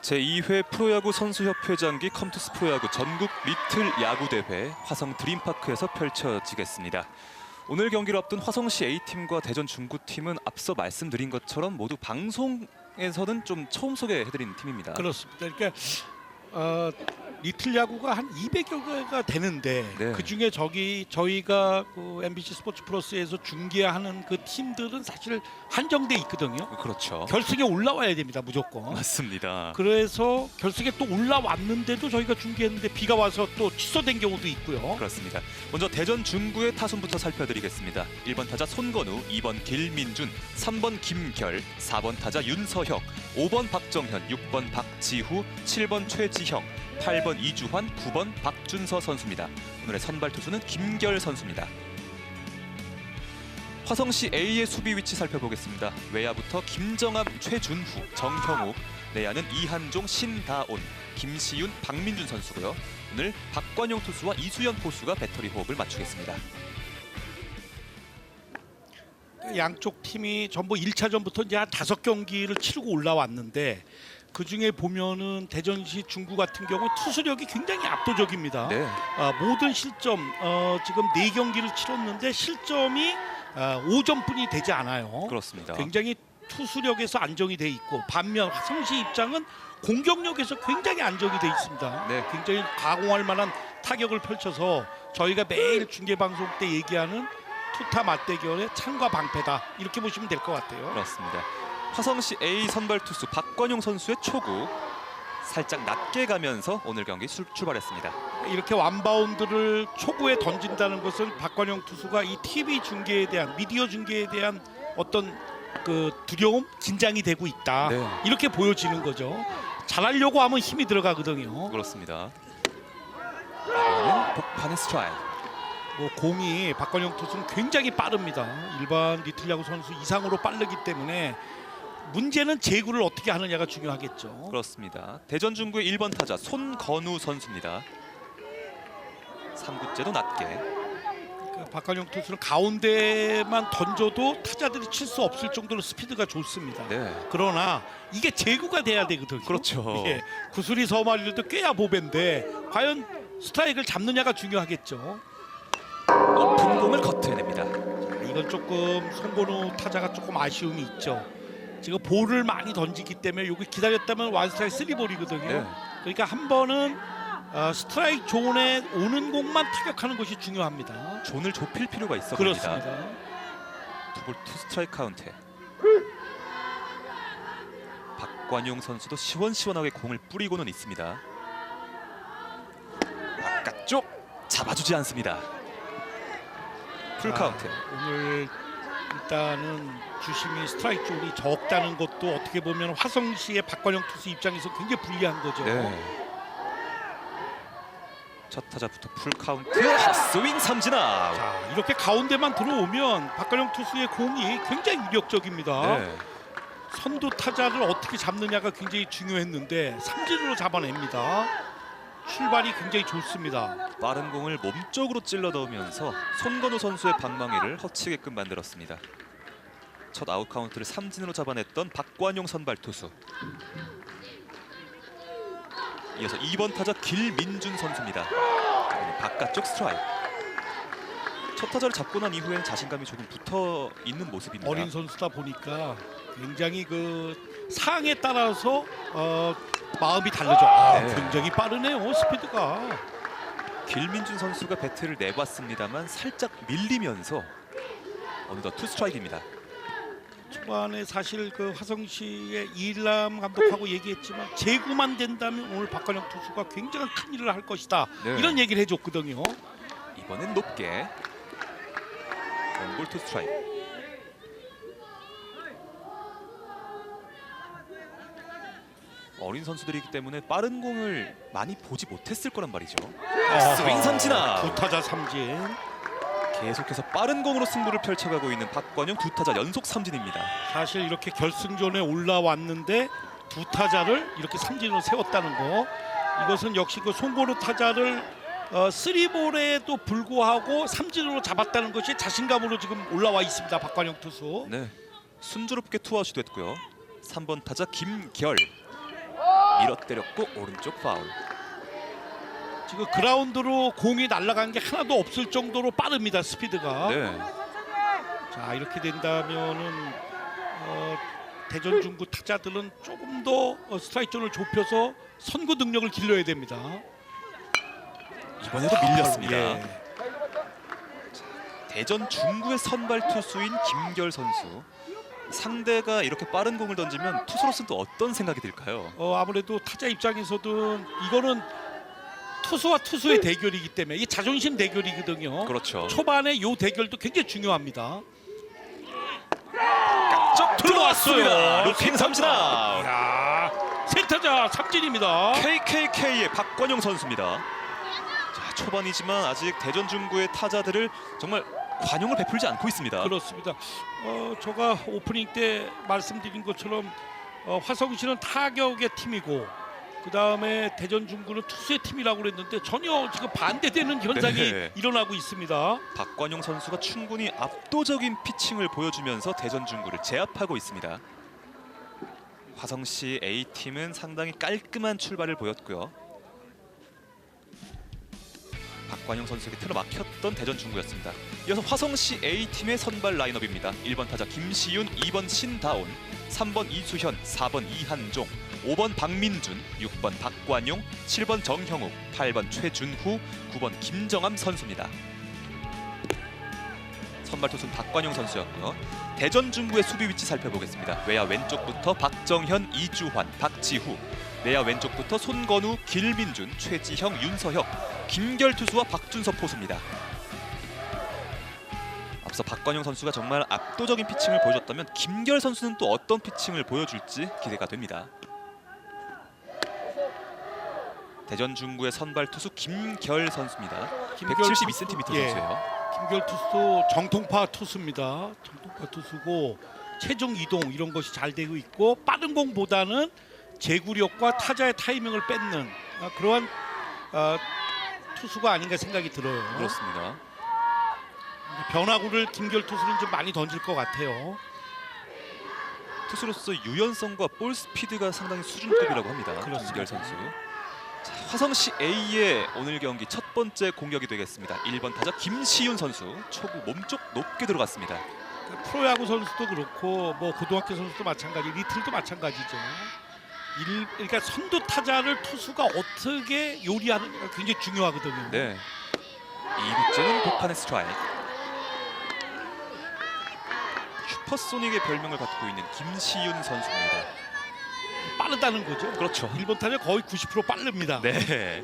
제2회 프로야구 선수협회 장기 컴투스 프로야구 전국 리틀 야구대회 화성 드림파크에서 펼쳐지겠습니다. 오늘 경기를 앞둔 화성시 A팀과 대전 중구팀은 앞서 말씀드린 것처럼 모두 방송에서는 좀 처음 소개해드린 팀입니다. 그렇습니다. 그러니까 리틀 야구가 한 200여 개가 되는데 네. 그중에 저희가 그 MBC 스포츠 플러스에서 중계하는 그 팀들은 사실 한정돼 있거든요. 그렇죠. 결승에 올라와야 됩니다, 무조건. 맞습니다. 그래서 결승에 또 올라왔는데도 저희가 중계했는데 비가 와서 또 취소된 경우도 있고요. 그렇습니다. 먼저 대전 중구의 타순부터 살펴드리겠습니다. 1번 타자 손건우, 2번 길민준, 3번 김결, 4번 타자 윤서혁, 5번 박정현, 6번 박지후, 7번 최지형, 8번 이주환, 9번 박준서 선수입니다. 오늘의 선발 투수는 김결 선수입니다. 화성시 A의 수비 위치 살펴보겠습니다. 외야부터 김정암, 최준후, 정형욱, 내야는 이한종, 신다온, 김시윤, 박민준 선수고요. 오늘 박관용 투수와 이수연 포수가 배터리 호흡을 맞추겠습니다. 양쪽 팀이 전부 1차전부터 이제 한 5경기를 치르고 올라왔는데 그중에 보면은 대전시 중구 같은 경우 투수력이 굉장히 압도적입니다. 네. 모든 실점 지금 4경기를 치렀는데 실점이 5점뿐이 되지 않아요. 그렇습니다. 굉장히 투수력에서 안정이 돼 있고 반면 화성시 입장은 공격력에서 굉장히 안정이 돼 있습니다. 네. 굉장히 가공할 만한 타격을 펼쳐서 저희가 매일 중계 방송 때 얘기하는 투타 맞대결의 창과 방패다 이렇게 보시면 될 것 같아요. 그렇습니다. 화성시 A 선발 투수 박관용 선수의 초구 살짝 낮게 가면서 오늘 경기 출발했습니다. 이렇게 완바운드를 초구에 던진다는 것은 박관용 투수가 이 TV 중계에 대한 미디어 중계에 대한 어떤 그 두려움, 긴장이 되고 있다. 네. 이렇게 보여지는 거죠. 잘하려고 하면 힘이 들어가거든요. 그렇습니다. 이번엔 복판의 스트라이크. 공이 박관용 투수는 굉장히 빠릅니다. 일반 리틀 야구 선수 이상으로 빠르기 때문에 문제는 제구를 어떻게 하느냐가 중요하겠죠. 그렇습니다. 대전 중구의 1번 타자 손건우 선수입니다. 3구째도 낮게. 박관용 투수는 가운데만 던져도 타자들이 칠 수 없을 정도로 스피드가 좋습니다. 네. 그러나 이게 제구가 돼야 되거든요. 그렇죠. 예, 구슬이 서말려도 꿰야 보배인데 과연 스트라이크를 잡느냐가 중요하겠죠. 높은 공을 커트해냅니다. 이건 조금 송건우 타자가 조금 아쉬움이 있죠. 지금 볼을 많이 던지기 때문에 여기 기다렸다면 원스트라이크 3볼이거든요. 네. 그러니까 한 번은 스트라이크 존에 오는 공만 타격하는 것이 중요합니다. 존을 좁힐 필요가 있어 보입니다. 그렇습니다. 투볼 투 스트라이크 카운트. 박관용 선수도 시원시원하게 공을 뿌리고는 있습니다. 바깥쪽 잡아주지 않습니다. 풀 카운트. 오늘 일단은 주심이 스트라이크 존이 적다는 것도 어떻게 보면 화성시의 박관용 투수 입장에서 굉장히 불리한 거죠. 네. 첫 타자부터 풀 카운트 핫스윙 삼진 아웃. 자, 이렇게 가운데만 들어오면 박관용 투수의 공이 굉장히 위력적입니다. 네. 선두 타자를 어떻게 잡느냐가 굉장히 중요했는데 삼진으로 잡아냅니다. 출발이 굉장히 좋습니다. 빠른 공을 몸쪽으로 찔러 넣으면서 손건우 선수의 방망이를 허치게끔 만들었습니다. 첫 아웃 카운트를 삼진으로 잡아냈던 박관용 선발 투수. 이어서 2번 타자 길민준 선수입니다. 바깥쪽 스트라이크. 첫 타자를 잡고 난 이후에는 자신감이 조금 붙어 있는 모습입니다. 어린 선수다 보니까 굉장히 그 상황에 따라서 마음이 다르죠. 네. 굉장히 빠르네요, 스피드가. 길민준 선수가 배트를 내봤습니다만 살짝 밀리면서 어느덧 투 스트라이크입니다. 초반에 사실 그 화성시의 이일남 감독하고 얘기했지만 제구만 된다면 오늘 박관영 투수가 굉장한 큰 일을 할 것이다. 네. 이런 얘기를 해줬거든요. 이번엔 높게 원볼 투 스트라이크. 어린 선수들이기 때문에 빠른 공을 많이 보지 못했을 거란 말이죠. 스윙 삼진 아웃. 9타자 삼진. 계속해서 빠른 공으로 승부를 펼쳐가고 있는 박관용 2타자 연속 삼진입니다. 사실 이렇게 결승전에 올라왔는데 2타자를 이렇게 삼진으로 세웠다는 거, 이것은 역시 그 송건우 타자를 3볼에도 불구하고 삼진으로 잡았다는 것이 자신감으로 지금 올라와 있습니다. 박관용 투수. 네, 순조롭게 투아웃이 됐고요. 3번 타자 김결 밀어 때렸고 오른쪽 파울. 지금 그라운드로 공이 날아간 게 하나도 없을 정도로 빠릅니다. 스피드가. 네. 자, 이렇게 된다면은 대전 중구 타자들은 조금 더 스트라이크 존을 좁혀서 선구 능력을 길러야 됩니다. 이번에도 밀렸습니다. 예. 대전 중구의 선발 투수인 김결 선수. 상대가 이렇게 빠른 공을 던지면 투수로서는 또 어떤 생각이 들까요? 아무래도 타자 입장에서는 이거는 투수와 투수의 대결이기 때문에 이 자존심 대결이거든요. 그렇죠. 초반에 요 대결도 굉장히 중요합니다. 쫙 들어왔습니다. 루킹 삼진 아웃. 야, 세타자 삼진입니다. KKK의 박관용 선수입니다. 자, 초반이지만 아직 대전 중구의 타자들을 정말 관용을 베풀지 않고 있습니다. 그렇습니다. 제가 오프닝 때 말씀드린 것처럼 화성시는 타격의 팀이고 그 다음에 대전 중구는 투수의 팀이라고 그랬는데 전혀 지금 반대되는 현상이 네. 일어나고 있습니다. 박관용 선수가 충분히 압도적인 피칭을 보여주면서 대전 중구를 제압하고 있습니다. 화성시 A팀은 상당히 깔끔한 출발을 보였고요. 박관용 선수에게 틀어막혔던 대전 중구였습니다. 이어서 화성시 A팀의 선발 라인업입니다. 1번 타자 김시윤, 2번 신다운, 3번 이수현, 4번 이한종, 5번 박민준, 6번 박관용, 7번 정형욱, 8번 최준후, 9번 김정암 선수입니다. 선발 투수는 박관용 선수였고요. 대전 중구의 수비 위치 살펴보겠습니다. 외야 왼쪽부터 박정현, 이주환, 박지후, 내야 왼쪽부터 손건우, 길민준, 최지형, 윤서혁, 김결 투수와 박준섭 포수입니다. 앞서 박관용 선수가 정말 압도적인 피칭을 보여줬다면 김결 선수는 또 어떤 피칭을 보여줄지 기대가 됩니다. 대전 중구의 선발 투수 김결 선수입니다. 172cm 예. 선수예요. 김결 투수 정통파 투수입니다. 정통파 투수고 체중 이동 이런 것이 잘 되고 있고 빠른 공보다는 제구력과 타자의 타이밍을 뺏는 그러한 투수가 아닌가 생각이 들어요. 그렇습니다. 변화구를 김결 투수는 좀 많이 던질 것 같아요. 투수로서 유연성과 볼 스피드가 상당히 수준급이라고 합니다. 그렇습니다. 김결 선수. 자, 화성시 A의 오늘 경기 첫 번째 공격이 되겠습니다. 1번 타자 김시윤 선수. 초구 몸쪽 높게 들어갔습니다. 프로야구 선수도 그렇고 뭐 고등학교 선수도 마찬가지, 리틀도 마찬가지죠. 그러니까 선두 타자를 투수가 어떻게 요리하느냐가 굉장히 중요하거든요. 네. 2구째는 독한의 스트라이크. 슈퍼소닉의 별명을 갖고 있는 김시윤 선수입니다. 빠르다는 거죠. 그렇죠. 1번 타자 거의 90% 빠릅니다. 네.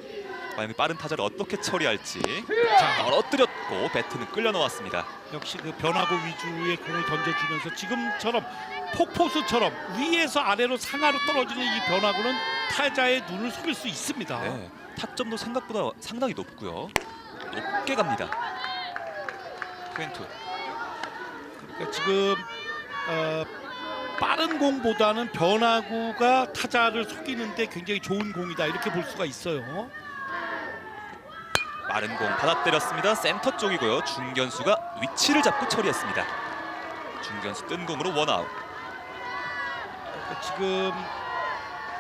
과연 빠른 타자를 어떻게 처리할지. 자, 떨어뜨렸고 배트는 끌려 넣었습니다. 역시 그 변화구 위주의 공을 던져주면서 지금처럼 폭포수처럼 위에서 아래로 상하로 떨어지는 이 변화구는 타자의 눈을 속일 수 있습니다. 네. 타점도 생각보다 상당히 높고요. 높게 갑니다. 22. 그러니까 지금 빠른 공보다는 변화구가 타자를 속이는데 굉장히 좋은 공이다 이렇게 볼 수가 있어요. 빠른 공 받아 때렸습니다. 센터 쪽이고요. 중견수가 위치를 잡고 처리했습니다. 중견수 뜬 공으로 원아웃. 그러니까 지금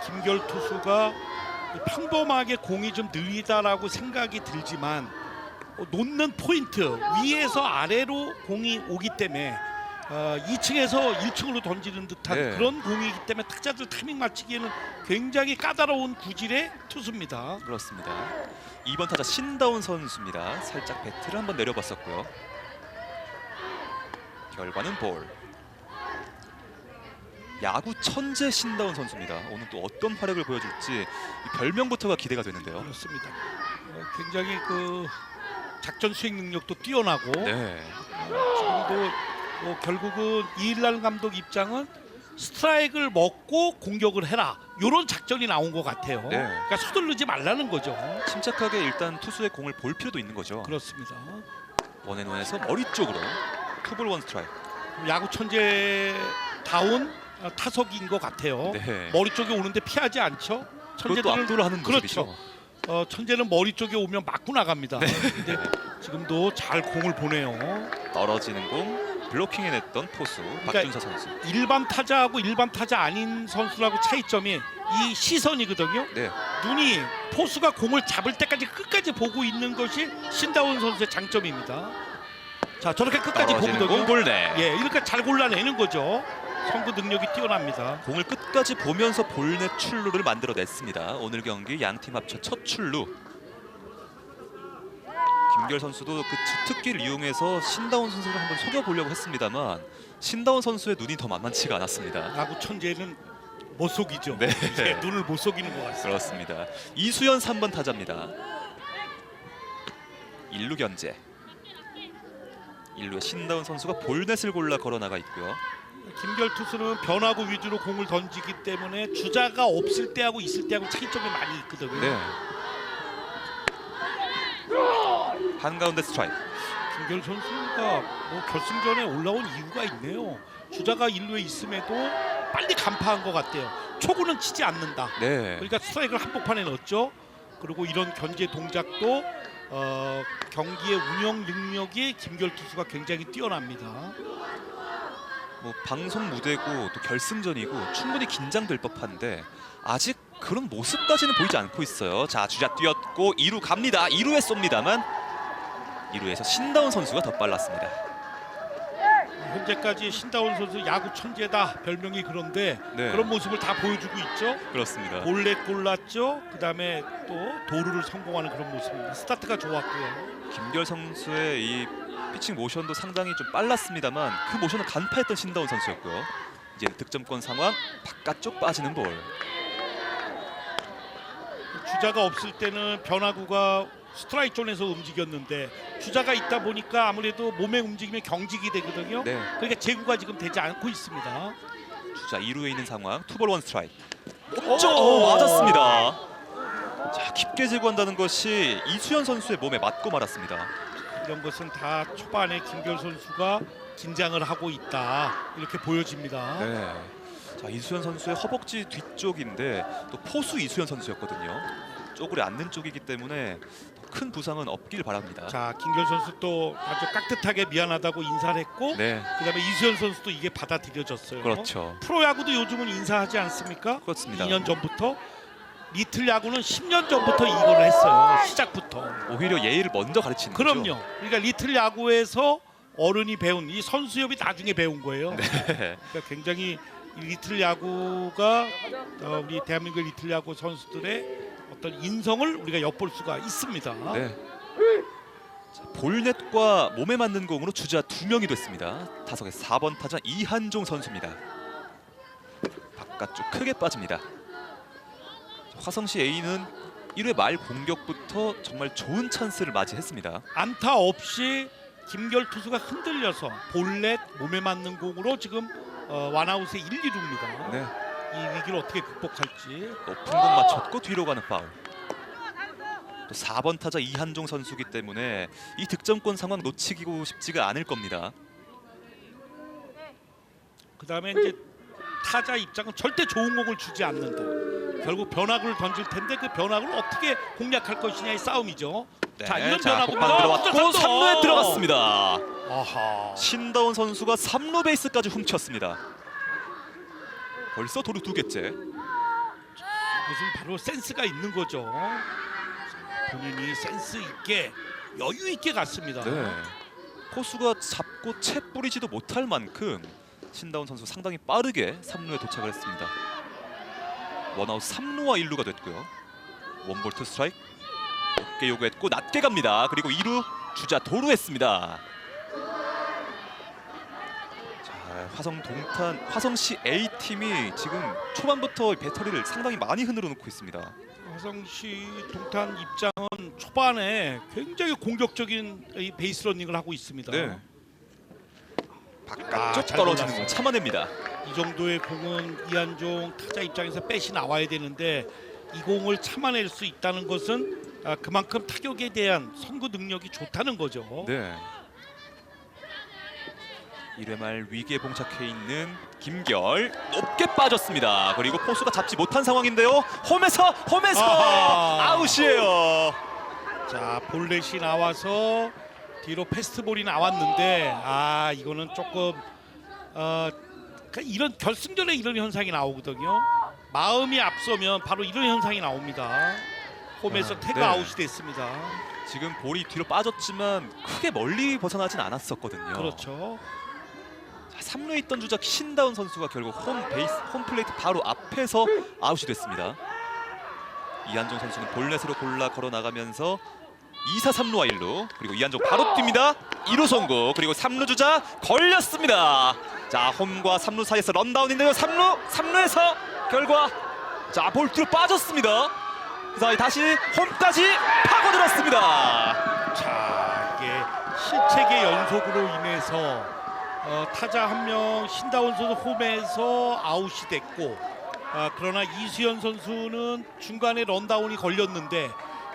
김결 투수가 평범하게 공이 좀 느리다라고 생각이 들지만 놓는 포인트 위에서 아래로 공이 오기 때문에 2층에서 1층으로 던지는 듯한 네. 그런 공이기 때문에 타자들 타이밍 맞추기에는 굉장히 까다로운 구질의 투수입니다. 그렇습니다. 2번 타자 신다운 선수입니다. 살짝 배트를 한번 내려봤었고요. 결과는 볼. 야구 천재 신다운 선수입니다. 오늘 또 어떤 활약을 보여줄지 이 별명부터가 기대가 되는데요. 그렇습니다. 굉장히 그 작전 수행 능력도 뛰어나고 네. 지금도 결국은 이일란 감독 입장은 스트라이크를 먹고 공격을 해라 이런 작전이 나온 것 같아요. 네. 그러니까 서두르지 말라는 거죠. 침착하게 일단 투수의 공을 볼 필요도 있는 거죠. 그렇습니다. 원앤원에서 머리 쪽으로 투볼 원 스트라이크. 야구 천재 다운 타석인 것 같아요. 네. 머리 쪽에 오는데 피하지 않죠. 그것도 압도를 하는 그렇죠. 모습이죠. 천재는 머리 쪽에 오면 맞고 나갑니다. 네. 근데 지금도 잘 공을 보내요. 떨어지는 공 블로킹해냈던 포수 박준서 선수. 일반 타자하고 일반 타자 아닌 선수라고 차이점이 이 시선이거든요. 네. 눈이 포수가 공을 잡을 때까지 끝까지 보고 있는 것이 신다운 선수의 장점입니다. 자, 저렇게 끝까지 떨어지는 보거든요. 공 볼넷. 예, 이렇게 잘 골라내는 거죠. 선구 능력이 뛰어납니다. 공을 끝까지 보면서 볼넷 출루를 만들어냈습니다. 오늘 경기 양팀 합쳐 첫 출루. 김결 선수도 그 주특기를 이용해서 신다운 선수를 한번 속여보려고 했습니다만 신다운 선수의 눈이 더 만만치가 않았습니다. 야구 천재는 못 속이죠. 네. 예, 눈을 못 속이는 것 같습니다. 그렇습니다. 이수연 3번 타자입니다. 1루 견제. 1루에 신다운 선수가 볼넷을 골라 걸어나가 있고요. 김결 투수는 변화구 위주로 공을 던지기 때문에 주자가 없을 때하고 있을 때하고 차이점이 많이 있거든요. 네. 한가운데 스트라이크. 김결 선수가 뭐 결승전에 올라온 이유가 있네요. 주자가 1루에 있음에도 빨리 간파한 것 같아요. 초구는 치지 않는다. 네. 그러니까 스트라이크를 한복판에 넣었죠. 그리고 이런 견제 동작도 경기의 운영 능력이 김결 투수가 굉장히 뛰어납니다. 뭐 방송 무대고 또 결승전이고 충분히 긴장될 법한데 아직 그런 모습까지는 보이지 않고 있어요. 자, 주자 뛰었고 2루 갑니다. 2루에 쏩니다만 2루에서 신다운 선수가 더 빨랐습니다. 현재까지 신다운 선수 야구 천재다 별명이 그런데 네. 그런 모습을 다 보여주고 있죠. 그렇습니다. 볼넷 골랐죠. 그다음에 또 도루를 성공하는 그런 모습입니다. 스타트가 좋았고요. 김결 선수의 이 피칭 모션도 상당히 좀 빨랐습니다만 그 모션을 간파했던 신다운 선수였고요. 이제 득점권 상황 바깥쪽 빠지는 볼. 주자가 없을 때는 변화구가 스트라이크 존에서 움직였는데 주자가 있다 보니까 아무래도 몸의 움직임이 경직이 되거든요. 네. 그러니까 제구가 지금 되지 않고 있습니다. 주자 2루에 있는 상황. 투볼 원 스트라이크. 오! 맞았습니다. 자, 깊게 제구한다는 것이 이수연 선수의 몸에 맞고 말았습니다. 이런 것은 다 초반에 김결 선수가 긴장을 하고 있다 이렇게 보여집니다. 네. 자, 이수연 선수의 허벅지 뒤쪽인데 또 포수 이수연 선수였거든요. 쪼그려 앉는 쪽이기 때문에 큰 부상은 없길 바랍니다. 자, 김결 선수 또 아주 깍듯하게 미안하다고 인사를 했고 네, 그다음에 이수연 선수도 이게 받아들여졌어요. 그렇죠. 프로야구도 요즘은 인사하지 않습니까? 그렇습니다. 2년 전부터. 리틀 야구는 10년 전부터 이걸 했어요. 시작부터. 오히려 예의를 먼저 가르치는 거죠. 그럼요. 그러니까 리틀 야구에서 어른이 배운 이 선수협이 나중에 배운 거예요. 네. 그러니까 굉장히 이 리틀 야구가 우리 대한민국 리틀 야구 선수들의 어떤 인성을 우리가 엿볼 수가 있습니다. 네. 자, 볼넷과 몸에 맞는 공으로 주자 2명이 됐습니다. 타석의 4번 타자 이한종 선수입니다. 바깥쪽 크게 빠집니다. 화성시 A는 1회 말 공격부터 정말 좋은 찬스를 맞이했습니다. 안타 없이 김결 투수가 흔들려서 볼넷 몸에 맞는 공으로 지금 원아웃의 1, 2루입니다. 네. 이 위기를 어떻게 극복할지. 높은 공 맞췄고 뒤로 가는 파울. 또 4번 타자 이한종 선수기 때문에 이 득점권 상황 놓치고 싶지가 않을 겁니다. 그다음에 이제 타자 입장은 절대 좋은 공을 주지 않는다. 결국 변화구를 던질 텐데 그 변화구를 어떻게 공략할 것이냐의 싸움이죠. 네, 자, 이런 자, 변화구가 곧방 들어왔고 3루에 들어갔습니다. 아하. 신다운 선수가 3루 베이스까지 훔쳤습니다. 벌써 도루 2개째. 이것은 바로 센스가 있는 거죠. 본인이 센스 있게 여유 있게 갔습니다. 네. 포수가 잡고 채 뿌리지도 못할 만큼 신다운 선수 상당히 빠르게 3루에 도착을 했습니다. 원아웃 3루와 1루가 됐고요. 원볼 투 스트라이크. 높게 요구했고 낮게 갑니다. 그리고 2루 주자 도루했습니다. 자, 화성시 A팀이 지금 초반부터 배터리를 상당히 많이 흔들어 놓고 있습니다. 화성시 동탄 입장은 초반에 굉장히 공격적인 이 베이스 러닝을 하고 있습니다. 네. 바깥쪽 잘 떨어지는 골랐어요. 걸 참아냅니다. 이 정도의 공은 이한종 타자 입장에서 뺏이 나와야 되는데 이 공을 참아낼 수 있다는 것은 그만큼 타격에 대한 선구 능력이 좋다는 거죠. 네. 1회 말 위기에 봉착해 있는 김결 높게 빠졌습니다. 그리고 포수가 잡지 못한 상황인데요. 홈에서 아하. 아웃이에요. 자, 볼넷이 나와서 뒤로 패스트볼이 나왔는데 이거는 조금 그러니까 이런 결승전에 이런 현상이 나오거든요. 마음이 앞서면 바로 이런 현상이 나옵니다. 홈에서 태그 네. 아웃이 됐습니다. 지금 볼이 뒤로 빠졌지만 크게 멀리 벗어나진 않았었거든요. 그렇죠. 3루에 있던 주자 신다운 선수가 결국 홈 플레이트 바로 앞에서 아웃이 됐습니다. 이한종 선수는 볼넷으로 골라 걸어 나가면서 2사 3루와 1루, 그리고 이한종 바로 뜁니다. 2루 송구, 그리고 3루 주자 걸렸습니다. 자, 홈과 3루 사이에서 런다운인데요. 3루에서 결과 볼 뒤로 빠졌습니다. 자, 다시 홈까지 파고들었습니다. 자, 이게 실책의 연속으로 인해서 타자 한 명 신다운 선수 홈에서 아웃이 됐고, 그러나 이수연 선수는 중간에 런다운이 걸렸는데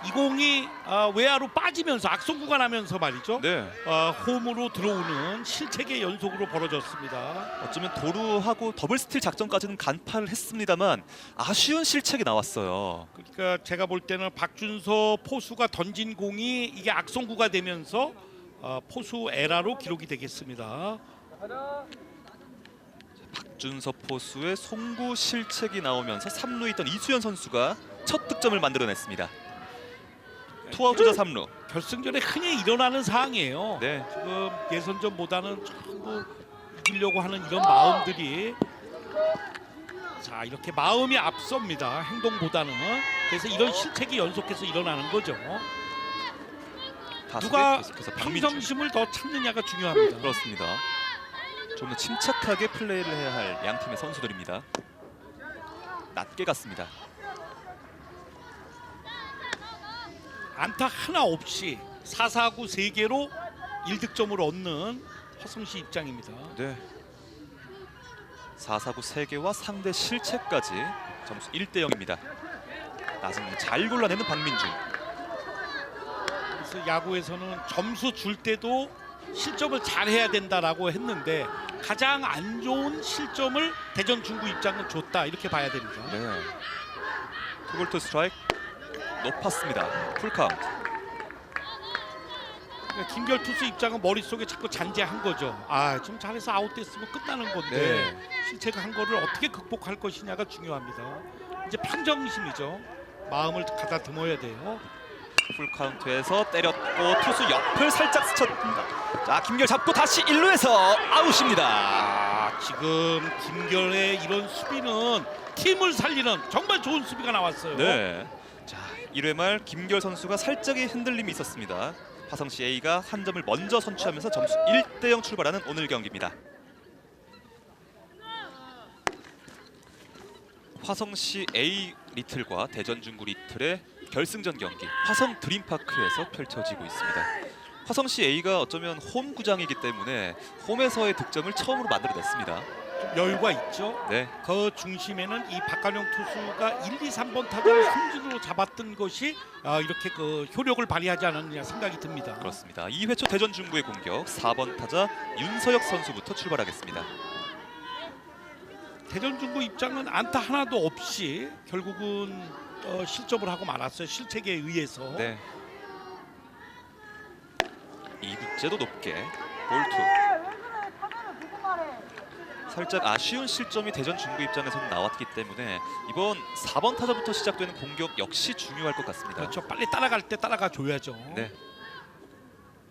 이 공이 외야로 빠지면서 악송구가 나면서 말이죠. 네. 홈으로 들어오는 실책의 연속으로 벌어졌습니다. 어쩌면 도루하고 더블 스틸 작전까지는 간파를 했습니다만 아쉬운 실책이 나왔어요. 그러니까 제가 볼 때는 박준서 포수가 던진 공이 이게 악송구가 되면서 포수 에라로 기록이 되겠습니다. 박준서 포수의 송구 실책이 나오면서 3루에 있던 이수연 선수가 첫 득점을 만들어냈습니다. 투아웃 주자 3루. 결승전에 흔히 일어나는 사항이에요. 네. 지금 예선전보다는 전부 이기려고 하는 이런 마음들이 자 이렇게 마음이 앞섭니다. 행동보다는. 그래서 이런 실책이 연속해서 일어나는 거죠. 누가 평정심을 더 찾느냐가 중요합니다. 그렇습니다. 좀 더 침착하게 플레이를 해야 할 양 팀의 선수들입니다. 낮게 갔습니다. 안타 하나 없이 4사구 3개로 1득점을 얻는 화성시 입장입니다. 네. 4사구 3개와 상대 실책까지 점수 1대 0입니다. 낮은 공 잘 골라내는 박민준. 그래서 야구에서는 점수 줄 때도 실점을 잘해야 된다라고 했는데 가장 안 좋은 실점을 대전 중구 입장은 줬다 이렇게 봐야 됩니다. 네. 투볼 투 스트라이크 높았습니다. 풀카운트. 그러니까 김결 투수 입장은 머릿속에 자꾸 잔재한 거죠. 좀 잘해서 아웃됐으면 끝나는 건데 네. 실책을 한 거를 어떻게 극복할 것이냐가 중요합니다. 이제 평정심이죠. 마음을 가다듬어야 돼요. 풀카운트에서 때렸고 투수 옆을 살짝 스쳤습니다. 자, 김결 잡고 다시 1루에서 아웃입니다. 지금 김결의 이런 수비는 팀을 살리는 정말 좋은 수비가 나왔어요. 네. 자, 1회 말 김결 선수가 살짝의 흔들림이 있었습니다. 화성시 A가 한 점을 먼저 선취하면서 점수 1대 0 출발하는 오늘 경기입니다. 화성시 A 리틀과 대전 중구 리틀의 결승전 경기 화성 드림파크에서 펼쳐지고 있습니다. 화성시 A가 어쩌면 홈 구장이기 때문에 홈에서의 득점을 처음으로 만들어냈습니다. 좀 여유가 있죠. 네. 그 중심에는 이 박관용 투수가 1, 2, 3번 타자를 삼진으로 잡았던 것이 이렇게 그 효력을 발휘하지 않았느냐 생각이 듭니다. 그렇습니다. 2회 초 대전 중구의 공격 4번 타자 윤서혁 선수부터 출발하겠습니다. 대전 중구 입장은 안타 하나도 없이 결국은 실점을 하고 말았어요. 실책에 의해서. 네. 2구째도 높게 볼투. 살짝 아쉬운 실점이 대전 중구 입장에서는 나왔기 때문에 이번 4번 타자부터 시작되는 공격 역시 중요할 것 같습니다. 그렇죠. 빨리 따라갈 때 따라가 줘야죠. 네.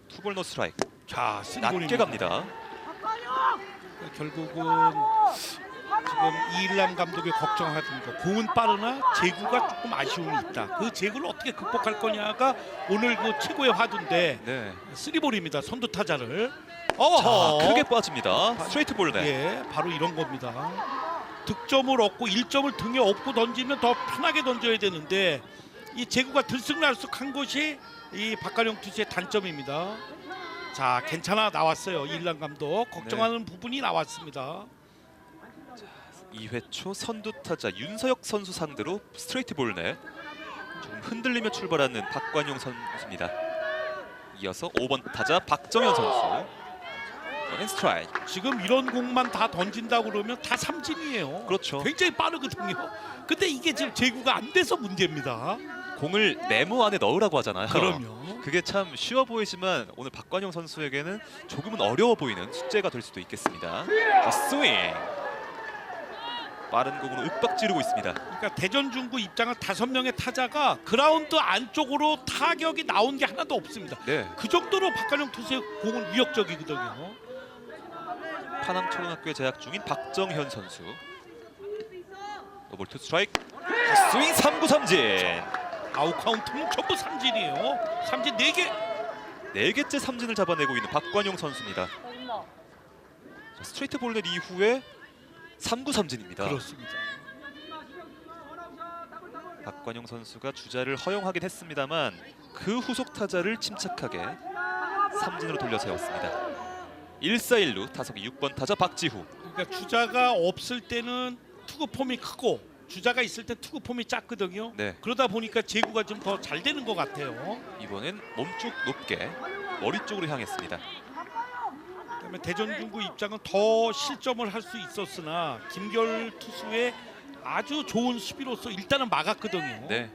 투볼 노 스트라이크. 자, 낮게 갑니다. 결국은 지금 이일남 감독이 걱정하던 거 공은 빠르나 제구가 조금 아쉬움이 있다. 그 제구를 어떻게 극복할 거냐가 오늘 그 최고의 화두인데 네. 3볼입니다. 선두 타자를. 자, 크게 빠집니다. 스트레이트 볼넷. 예, 바로 이런 겁니다. 득점을 얻고 1점을 등에 업고 던지면 더 편하게 던져야 되는데 이 제구가 들쑥날쑥한 것이 이 박가령 투수의 단점입니다. 자, 괜찮아 나왔어요. 이일남 감독 걱정하는 부분이 나왔습니다. 2회 초 선두 타자 윤서혁 선수 상대로 스트레이트 볼넷. 조금 흔들리며 출발하는 박관용 선수입니다. 이어서 5번 타자 박정현 선수. 이번엔 스트라이크. 지금 이런 공만 다 던진다 그러면 다 삼진이에요. 그렇죠. 굉장히 빠르거든요. 근데 이게 지금 제구가 안 돼서 문제입니다. 공을 네모 안에 넣으라고 하잖아요. 그럼요. 그게 참 쉬워 보이지만 오늘 박관용 선수에게는 조금은 어려워 보이는 숙제가 될 수도 있겠습니다. 자, 스윙. 빠른 공으로 윽박 지르고 있습니다. 그러니까 대전 중구 입장은 5명의 타자가 그라운드 안쪽으로 타격이 나온 게 하나도 없습니다. 네. 그 정도로 박관용 투수의 공은 위협적이거든요. 파남초등학교에 재학 중인 박정현 선수. 노볼 투 스트라이크. 스윙 3구 삼진. 아웃 카운트는 전부 삼진이에요. 삼진 4개. 4개째 삼진을 잡아내고 있는 박관용 선수입니다. 자, 스트레이트 볼넷 이후에 3구 삼진입니다. 그렇습니다. 박관용 선수가 주자를 허용하긴 했습니다만 그 후속 타자를 침착하게 삼진으로 돌려 세웠습니다. 1-4-1루 타석이 6번 타자 박지후. 그러니까 주자가 없을 때는 투구 폼이 크고 주자가 있을 때 투구 폼이 작거든요. 네. 그러다 보니까 제구가 좀 더 잘 되는 것 같아요. 이번엔 몸쪽 높게 머리 쪽으로 향했습니다. 그다음에 대전 중구 입장은 더 실점을 할 수 있었으나 김결 투수의 아주 좋은 수비로서 일단은 막았거든요. 네.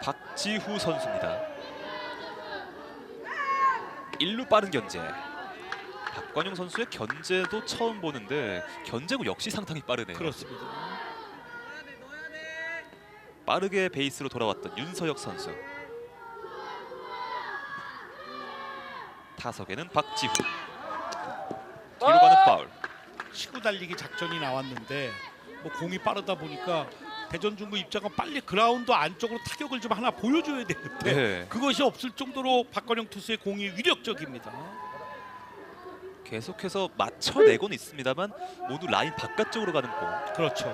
박지후 선수입니다. 1루 빠른 견제. 박관용 선수의 견제도 처음 보는데 견제구 역시 상당히 빠르네요. 그렇습니다. 빠르게 베이스로 돌아왔던 윤서혁 선수. 타석에는 박지후. 뒤로 가는 파울. 치고 달리기 작전이 나왔는데 뭐 공이 빠르다 보니까 대전 중구 입장은 빨리 그라운드 안쪽으로 타격을 좀 하나 보여줘야 되는데 네. 그것이 없을 정도로 박관용 투수의 공이 위력적입니다. 계속해서 맞춰내고는 있습니다만 모두 라인 바깥쪽으로 가는 공. 그렇죠.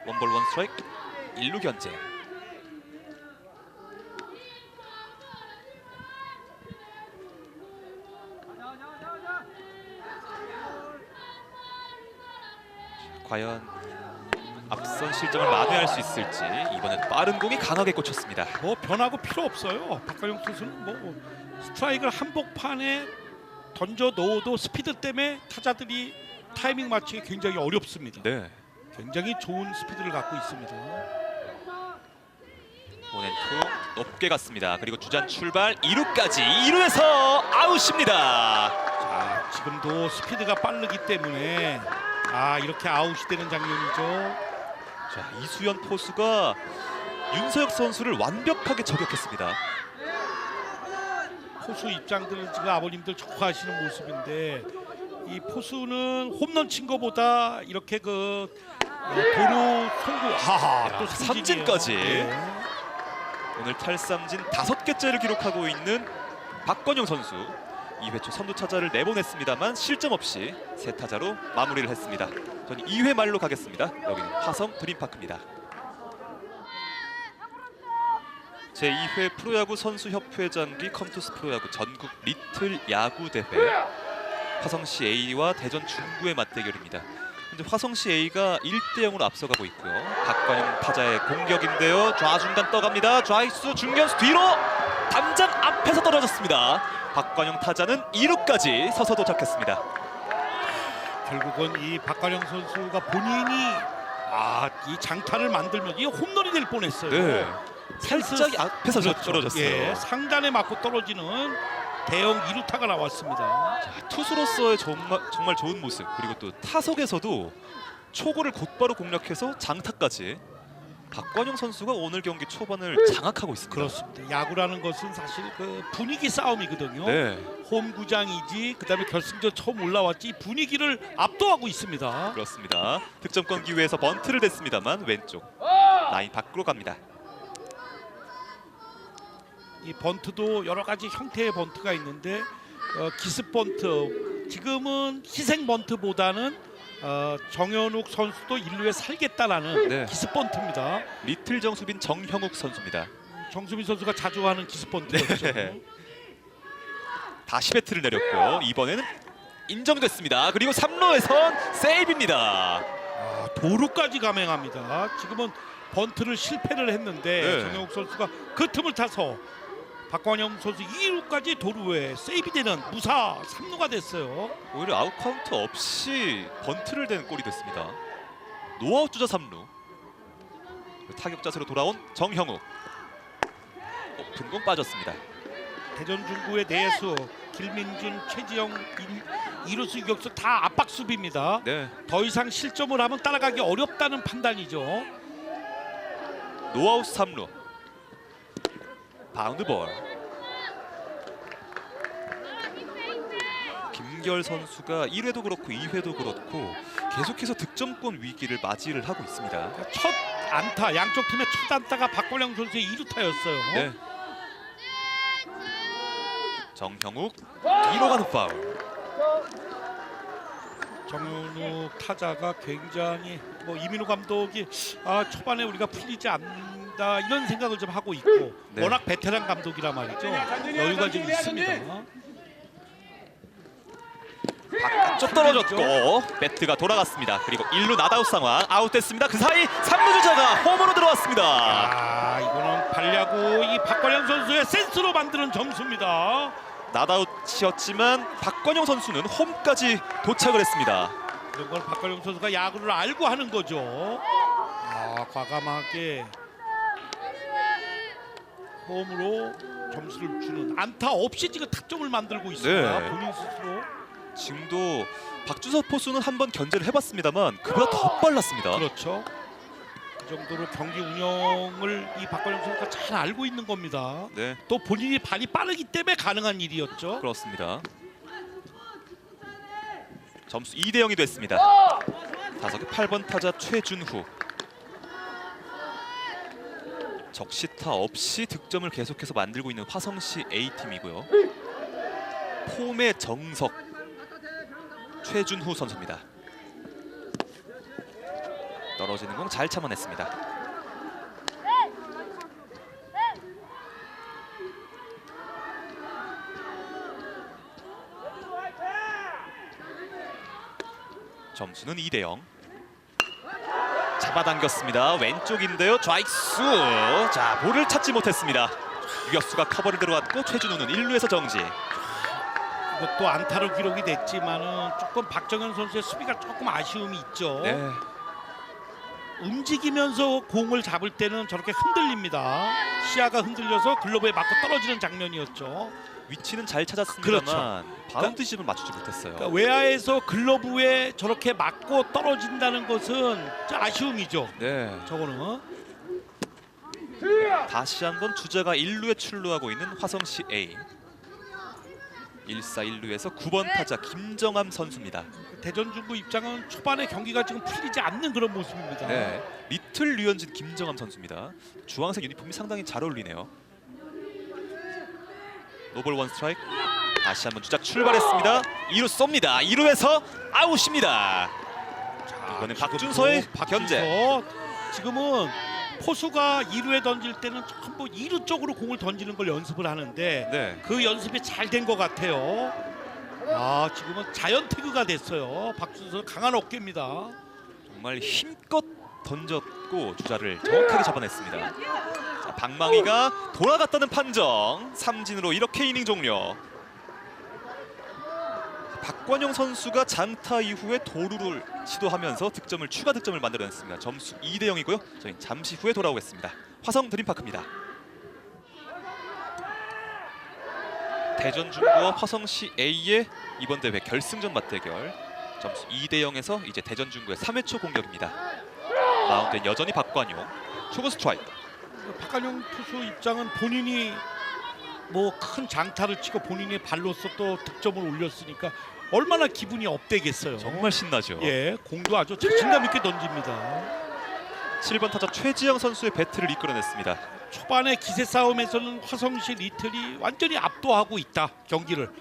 원볼 원 스트라이크. 1루 견제. 과연 앞선 실점을 만회할 수 있을지. 이번엔 빠른 공이 강하게 꽂혔습니다. 뭐 변하고 필요 없어요. 박관용 투수는 뭐 스트라이크를 한복판에 던져 넣어도 스피드 때문에 타자들이 타이밍 맞추기 굉장히 어렵습니다. 네. 굉장히 좋은 스피드를 갖고 있습니다. 원앤투 높게 갔습니다. 그리고 주전 출발 2루까지. 2루에서 아웃입니다. 자, 지금도 스피드가 빠르기 때문에 이렇게 아웃이 되는 장면이죠. 자, 이수연 포수가 윤서혁 선수를 완벽하게 저격했습니다. 포수 입장들은 지금 아버님들 좋아하시는 모습인데 이 포수는 홈런 친 거보다 이렇게 그 도루 송구 또 삼진까지. 네. 오늘 탈삼진 5개째를 기록하고 있는 박건영 선수. 2회 초 선두 타자를 내보냈습니다만 실점 없이 세 타자로 마무리를 했습니다. 저는 2회 말로 가겠습니다. 여기는 화성 드림파크입니다. 제2회 프로야구 선수협회장기 컴투스 프로야구 전국 리틀 야구 대회. 화성시 A와 대전 중구의 맞대결입니다. 현재 화성시 A가 1대0으로 앞서가고 있고요. 박관영 타자의 공격인데요. 좌중간 떠갑니다. 좌익수 중견수 뒤로 담장 앞에서 떨어졌습니다. 박관영 타자는 2루까지 서서 도착했습니다. 결국은 이 박관영 선수가 본인이 이 장타를 만들면 이 홈런이 될 뻔했어요. 네. 살짝 앞에서 떨어졌어요. 예, 상단에 맞고 떨어지는 대형 2루타가 나왔습니다. 자, 투수로서의 정말 좋은 모습, 그리고 또 타석에서도 초구를 곧바로 공략해서 장타까지. 박관영 선수가 오늘 경기 초반을 장악하고 있습니다. 그렇습니다. 야구라는 것은 사실 그 분위기 싸움이거든요. 네. 홈구장이지 그다음에 결승전 처음 올라왔지 분위기를 압도하고 있습니다. 그렇습니다. 득점권 기회에서 번트를 댔습니다만 왼쪽 라인 밖으로 갑니다. 이 번트도 여러 가지 형태의 번트가 있는데 기습 번트, 지금은 희생 번트보다는 정현욱 선수도 1루에 살겠다라는 네. 기습 번트입니다. 리틀 정수빈 정형욱 선수입니다. 정수빈 선수가 자주 하는 기습 번트였죠. 네. 다시 배트를 내렸고 이번에는 인정됐습니다. 그리고 3루에선 세이브입니다. 도루까지 감행합니다. 지금은 번트를 실패를 했는데 네. 정영욱 선수가 그 틈을 타서 박관영 선수 2루까지 도루에 세이브되는 무사 3루가 됐어요. 오히려 아웃 카운트 없이 번트를 댄 골이 됐습니다. 노아웃 주자 3루. 타격 자세로 돌아온 정형욱. 높은 공 빠졌습니다. 대전 중구의 내수 길민준, 최지영, 이루수, 유격수 다 압박 수비입니다. 네. 더 이상 실점을 하면 따라가기 어렵다는 판단이죠. 노아웃 3루. 바운드 볼. 김결 선수가 1회도 그렇고 2회도 그렇고 계속해서 득점권 위기를 맞이를 하고 있습니다. 첫 안타, 양쪽 팀의 첫 안타가 박건영 선수의 2루타였어요. 네. 정형욱 2로 가는 파울. 정윤욱 타자가 굉장히 이민호 감독이 초반에 우리가 풀리지 않는다 이런 생각을 좀 하고 있고 네. 워낙 베테랑 감독이라 말이죠. 여유가 좀 있습니다. 바깥쪽 떨어졌고 배트가 돌아갔습니다. 그리고 1루 낫아웃 상황. 아웃됐습니다. 그 사이 3루 주자가 홈으로 들어왔습니다. 이거는 발야구 이 박건영 선수의 센스로 만드는 점수입니다. 낫아웃이었지만 박건영 선수는 홈까지 도착을 했습니다. 이런 걸 박건영 선수가 야구를 알고 하는 거죠. 과감하게 홈으로 점수를 주는 안타 없이 지금 득점을 만들고 있습니다. 네. 본인 스스로. 지금도 박주섭 포수는 한번 견제를 해봤습니다만 그보다 더 빨랐습니다. 그렇죠. 그 정도로 경기 운영을 이 박건영 선수가 잘 알고 있는 겁니다. 네, 또 본인이 발이 빠르기 때문에 가능한 일이었죠. 그렇습니다. 점수 2대 0이 됐습니다. 타석의 8번 타자 최준후. 적시타 없이 득점을 계속해서 만들고 있는 화성시 A팀이고요. 폼의 정석 최준후 선수입니다. 떨어지는 공 잘 참아냈습니다. 점수는 2대 0. 잡아당겼습니다. 왼쪽인데요. 좌익수. 자, 볼을 찾지 못했습니다. 유격수가 커버를 들어왔고 최준우는 1루에서 정지. 이것도 안타로 기록이 됐지만은 조금 박정현 선수의 수비가 조금 아쉬움이 있죠. 네. 움직이면서 공을 잡을 때는 저렇게 흔들립니다. 시야가 흔들려서 글러브에 맞고 떨어지는 장면이었죠. 위치는 잘 찾았습니다만 그렇죠. 바운드 심을 맞추지 못했어요. 그러니까 외야에서 글러브에 저렇게 맞고 떨어진다는 것은 좀 아쉬움이죠. 네. 저거는 다시 한번 주자가 1루에 출루하고 있는 화성시 A. 1사 1루에서 9번 타자 김정함 선수입니다. 대전 중구 입장은 초반에 경기가 지금 풀리지 않는 그런 모습입니다. 네. 리틀 류현진 김정함 선수입니다. 주황색 유니폼이 상당히 잘 어울리네요. 노볼 원 스트라이크. 다시 한번 주자 출발했습니다. 2루 쏩니다. 2루에서 아웃입니다. 이번엔 박준서의 견제. 지금은 포수가 2루에 던질 때는 전부 2루 쪽으로 공을 던지는 걸 연습을 하는데 네. 그 연습이 잘 된 것 같아요. 지금은 자연 태그가 됐어요. 박준서 강한 어깨입니다. 정말 힘껏 던졌고 주자를 정확하게 잡아냈습니다. 자, 방망이가 돌아갔다는 판정. 삼진으로 이렇게 이닝 종료. 박관영 선수가 장타 이후에 도루를 시도하면서 추가 득점을 만들어냈습니다. 점수 2대 0이고요. 저희는 잠시 후에 돌아오겠습니다. 화성 드림파크입니다. 대전 중구와 화성시 A의 이번 대회 결승전 맞대결. 점수 2대 0에서 이제 대전 중구의 3회 초 공격입니다. 마운드엔 여전히 박관용. 초구 스트라이크. 박관용 투수 입장은 본인이 큰 장타를 치고 본인의 발로서 또 득점을 올렸으니까 얼마나 기분이 업되겠어요. 정말 신나죠. 예, 공도 아주 자신감 있게 던집니다. 7번 타자 최지영 선수의 배트를 이끌어냈습니다. 초반에 기세 싸움에서는 화성시 리틀이 완전히 압도하고 있다. 경기를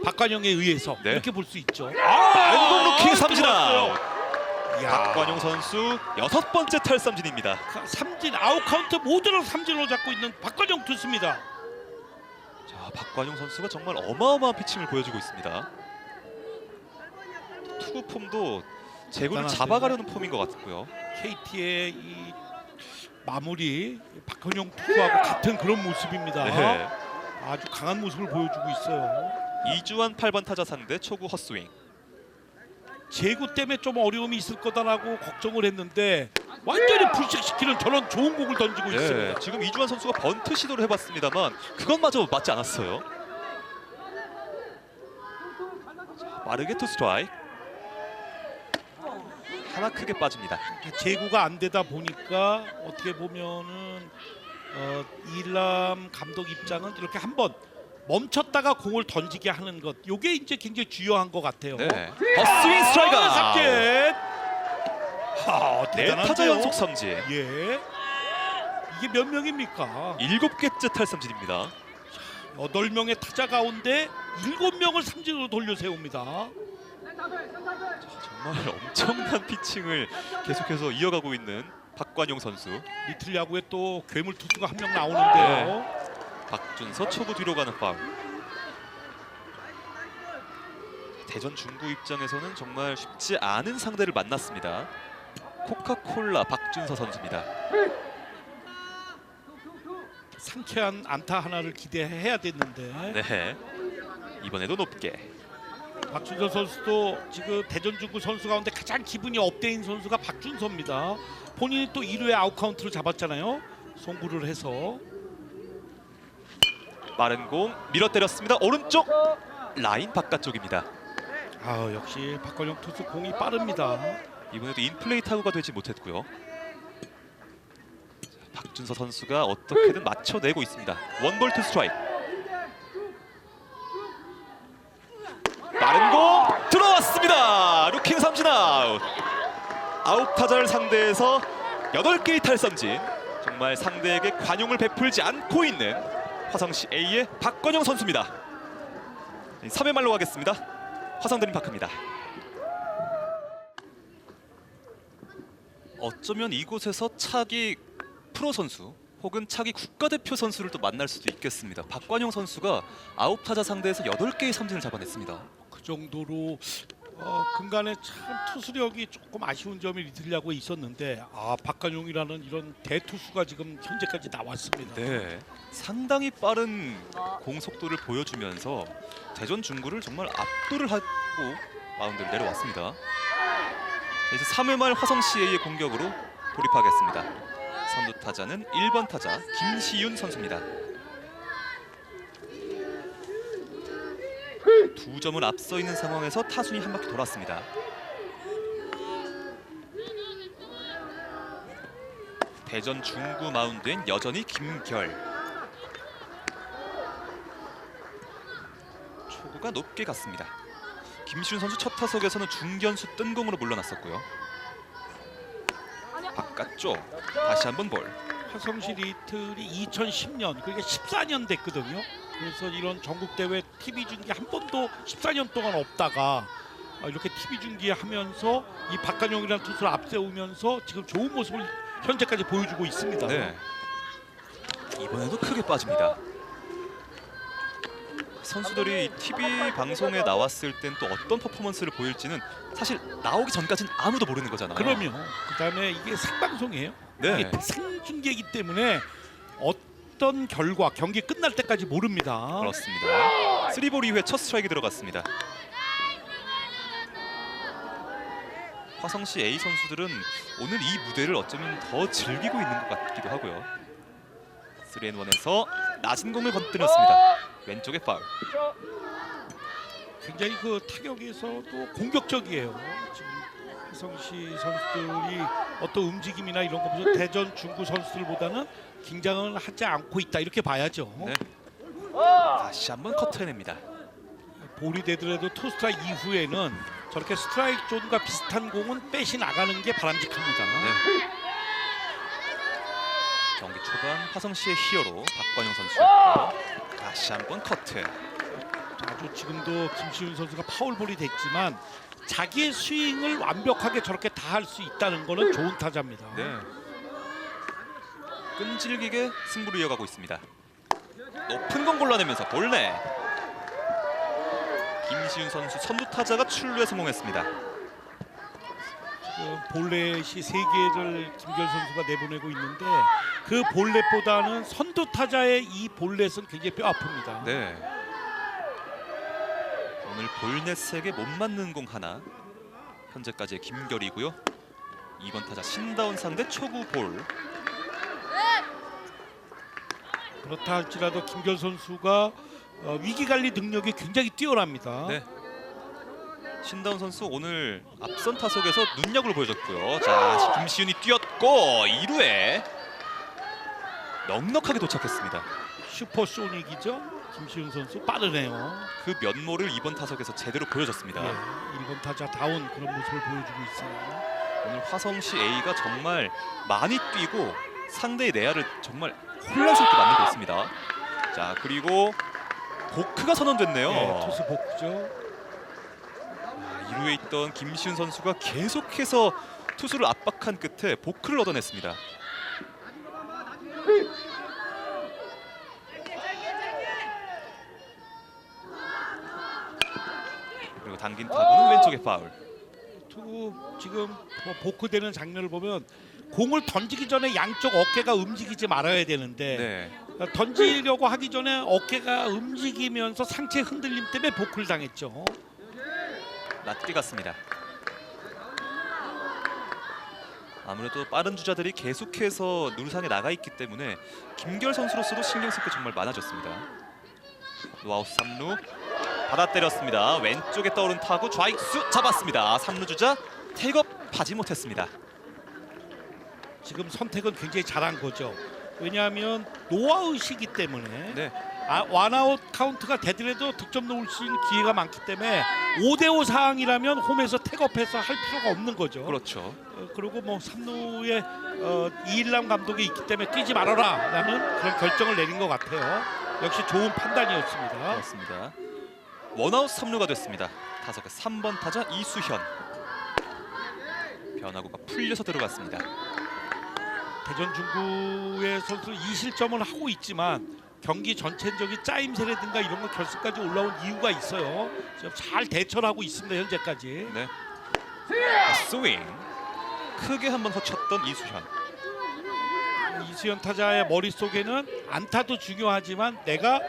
박관영에 의해서 네. 이렇게 볼 수 있죠. 왼공 루키 삼진 아웃. 이야, 박관용 선수 6번째 탈삼진입니다. 삼진 아웃 카운트 모두를 삼진으로 잡고 있는 박관영 투수입니다. 자, 박관용 선수가 정말 어마어마한 피칭을 보여주고 있습니다. 투구 폼도 제구를 대단한데요. 잡아가려는 폼인 것 같고요. KT의 이 마무리 박건영 투수하고 같은 그런 모습입니다. 네. 아주 강한 모습을 보여주고 있어요. 이주환 8번 타자 상대 초구 헛스윙. 제구 때문에 좀 어려움이 있을 거다라고 걱정을 했는데 완전히 불식시키는 저런 좋은 공을 던지고 있어요. 지금 이주환 선수가 번트 시도를 해봤습니다만 그것마저 맞지 않았어요. 자, 빠르게 투 스트라이크. 하나 크게 빠집니다. 제구가 안 되다 보니까 어떻게 보면은 이람 감독 입장은 이렇게 한번 멈췄다가 공을 던지게 하는 것, 요게 이제 굉장히 중요한 것 같아요. 네. 헛스윙 스트라이크. 삼진. 네 대단한데요? 타자 연속 삼진. 예. 이게 몇 명입니까? 7개째 탈삼진입니다. 8명의 타자 가운데 7명을 삼진으로 돌려 세웁니다. 정말 엄청난 피칭을 계속해서 이어가고 있는 박관용 선수. 리틀 야구에 또 괴물 투수가 한 명 나오는데요. 박준서 초구 뒤로 가는 파울. 대전 중구 입장에서는 정말 쉽지 않은 상대를 만났습니다. 코카콜라 박준서 선수입니다. 상쾌한 안타 하나를 기대해야 됐는데 네, 이번에도 높게. 박준서 선수도 지금 대전 중구 선수 가운데 가장 기분이 업돼인 선수가 박준서입니다. 본인이 또 1루에 아웃카운트를 잡았잖아요. 송구를 해서. 빠른 공 밀어 때렸습니다. 오른쪽 라인 바깥쪽입니다. 역시 박건영 투수 공이 빠릅니다. 이번에도 인플레이 타구가 되지 못했고요. 자, 박준서 선수가 어떻게든 맞춰내고 있습니다. 원볼 투 스트라이크. 빠른 공 들어왔습니다. 루킹 삼진 아웃. 아홉 타자를 상대해서 8개의 탈삼진. 정말 상대에게 관용을 베풀지 않고 있는 화성시 A의 박건영 선수입니다. 3회 말로 가겠습니다. 화성드림 파크입니다. 어쩌면 이곳에서 차기 프로 선수 혹은 차기 국가대표 선수를 또 만날 수도 있겠습니다. 박관용 선수가 9타자 상대에서 8개의 삼진을 잡아냈습니다. 그 정도로 근간에 참 투수력이 조금 아쉬운 점이 리틀 야구에 있었는데 박관용이라는 이런 대투수가 지금 현재까지 나왔습니다. 네, 상당히 빠른 공 속도를 보여주면서 대전 중구를 정말 압도를 하고 마운드를 내려왔습니다. 이제 3회 말 화성시 A의 공격으로 돌입하겠습니다. 선두 타자는 1번 타자 김시윤 선수입니다. 2점을 앞서 있는 상황에서 타순이 한 바퀴 돌았습니다. 대전 중구 마운드엔 여전히 김결. 초구가 높게 갔습니다. 김시윤 선수 첫 타석에서는 중견수 뜬공으로 물러났었고요. 바깥쪽 다시 한번 볼. 화성시 리틀이 2010년 그러니까 14년 됐거든요. 그래서 이런 전국대회 TV 중계 한 번도 14년 동안 없다가 이렇게 TV 중계하면서 이 박관용이라는 투수를 앞세우면서 지금 좋은 모습을 현재까지 보여주고 있습니다. 네. 이번에도 크게 빠집니다. 선수들이 TV 방송에 나왔을 땐 또 어떤 퍼포먼스를 보일지는 사실 나오기 전까지는 아무도 모르는 거잖아요. 그럼요. 그다음에 이게 생방송이에요. 네. 이게 생중계이기 때문에 어떤 결과 경기 끝날 때까지 모릅니다. 그렇습니다. 3볼 이후에 첫 스트라이크 들어갔습니다. 화성시 A 선수들은 오늘 이 무대를 어쩌면 더 즐기고 있는 것 같기도 하고요. 3&1에서 낮은 공을 건드렸습니다. 왼쪽에 파울. 굉장히 그 타격에서도 공격적이에요. 지금 화성시 선수들이 어떤 움직임이나 이런 거 보면 대전 중구 선수들보다는 긴장을 하지 않고 있다 이렇게 봐야죠. 네. 다시 한번 커트해냅니다. 볼이 되더라도 투 스트라이크 이후에는 저렇게 스트라이크 존과 비슷한 공은 빼시 나가는 게 바람직합니다. 네. 경기 초반 화성시의 히어로 박관용 선수였고 다시 한번 커트. 아주 지금도 김시윤 선수가 파울볼이 됐지만 자기의 스윙을 완벽하게 저렇게 다 할 수 있다는 거는 좋은 타자입니다. 네. 끈질기게 승부를 이어가고 있습니다. 높은 공 골라내면서 볼넷. 김시윤 선수 선두 타자가 출루에 성공했습니다. 지금 볼넷이 3개를 김결 선수가 내보내고 있는데 그 볼넷보다는 선두 타자의 이 볼넷은 굉장히 뼈 아픕니다. 네. 오늘 볼넷 3개 못 맞는 공 하나. 현재까지의 김결이고요. 2번 타자 신다운 상대 초구 볼. 그렇다 할지라도 김결 선수가 위기 관리 능력이 굉장히 뛰어납니다. 네. 신다운 선수 오늘 앞선 타석에서 눈약을 보여줬고요. 자, 김시윤이 뛰었고 2루에 넉넉하게 도착했습니다. 슈퍼소닉이죠. 김시윤 선수 빠르네요. 그 면모를 이번 타석에서 제대로 보여줬습니다. 네, 1번 타자 다운 그런 모습을 보여주고 있어요. 오늘 화성시 A가 정말 많이 뛰고 상대의 내야를 정말 혼란스럽게 만들고 있습니다. 자, 그리고 보크가 선언됐네요. 네, 투수 복죠. 2루에 있던 김시윤 선수가 계속해서 투수를 압박한 끝에 보크를 얻어냈습니다. 그리고 당긴 타구는 왼쪽에 파울. 투구 지금 보크되는 장면을 보면 공을 던지기 전에 양쪽 어깨가 움직이지 말아야 되는데 네. 던지려고 하기 전에 어깨가 움직이면서 상체 흔들림 때문에 보크를 당했죠. 낮게 갔습니다. 아무래도 빠른 주자들이 계속해서 누르상에 나가 있기 때문에 김결 선수로서도 신경 쓸 게 정말 많아졌습니다. 노아웃 3루 받아 때렸습니다. 왼쪽에 떠오른 타구 좌익수 잡았습니다. 3루 주자 태업하지 못했습니다. 지금 선택은 굉장히 잘한 거죠. 왜냐하면 노아웃이기 때문에 네. 원아웃 카운트가 되더라도 득점 넣을 수 있는 기회가 많기 때문에 5대5 상황이라면 홈에서 태업해서 할 필요가 없는 거죠. 그렇죠. 그리고 뭐 3루에 이일남 감독이 있기 때문에 뛰지 말아라라는 그런 결정을 내린 것 같아요. 역시 좋은 판단이었습니다. 그렇습니다. 원아웃 3루가 됐습니다. 타석의 3번 타자 이수현. 변화구가 풀려서 들어갔습니다. 대전 중구의 선수 2실점을 하고 있지만 경기 전체적인 짜임새라든가 이런 거 결승까지 올라온 이유가 있어요. 지금 잘 대처를 하고 있습니다. 현재까지. 네. 스윙. 크게 한번 허쳤던 이수현. 이수현 타자의 머릿속에는 안타도 중요하지만 내가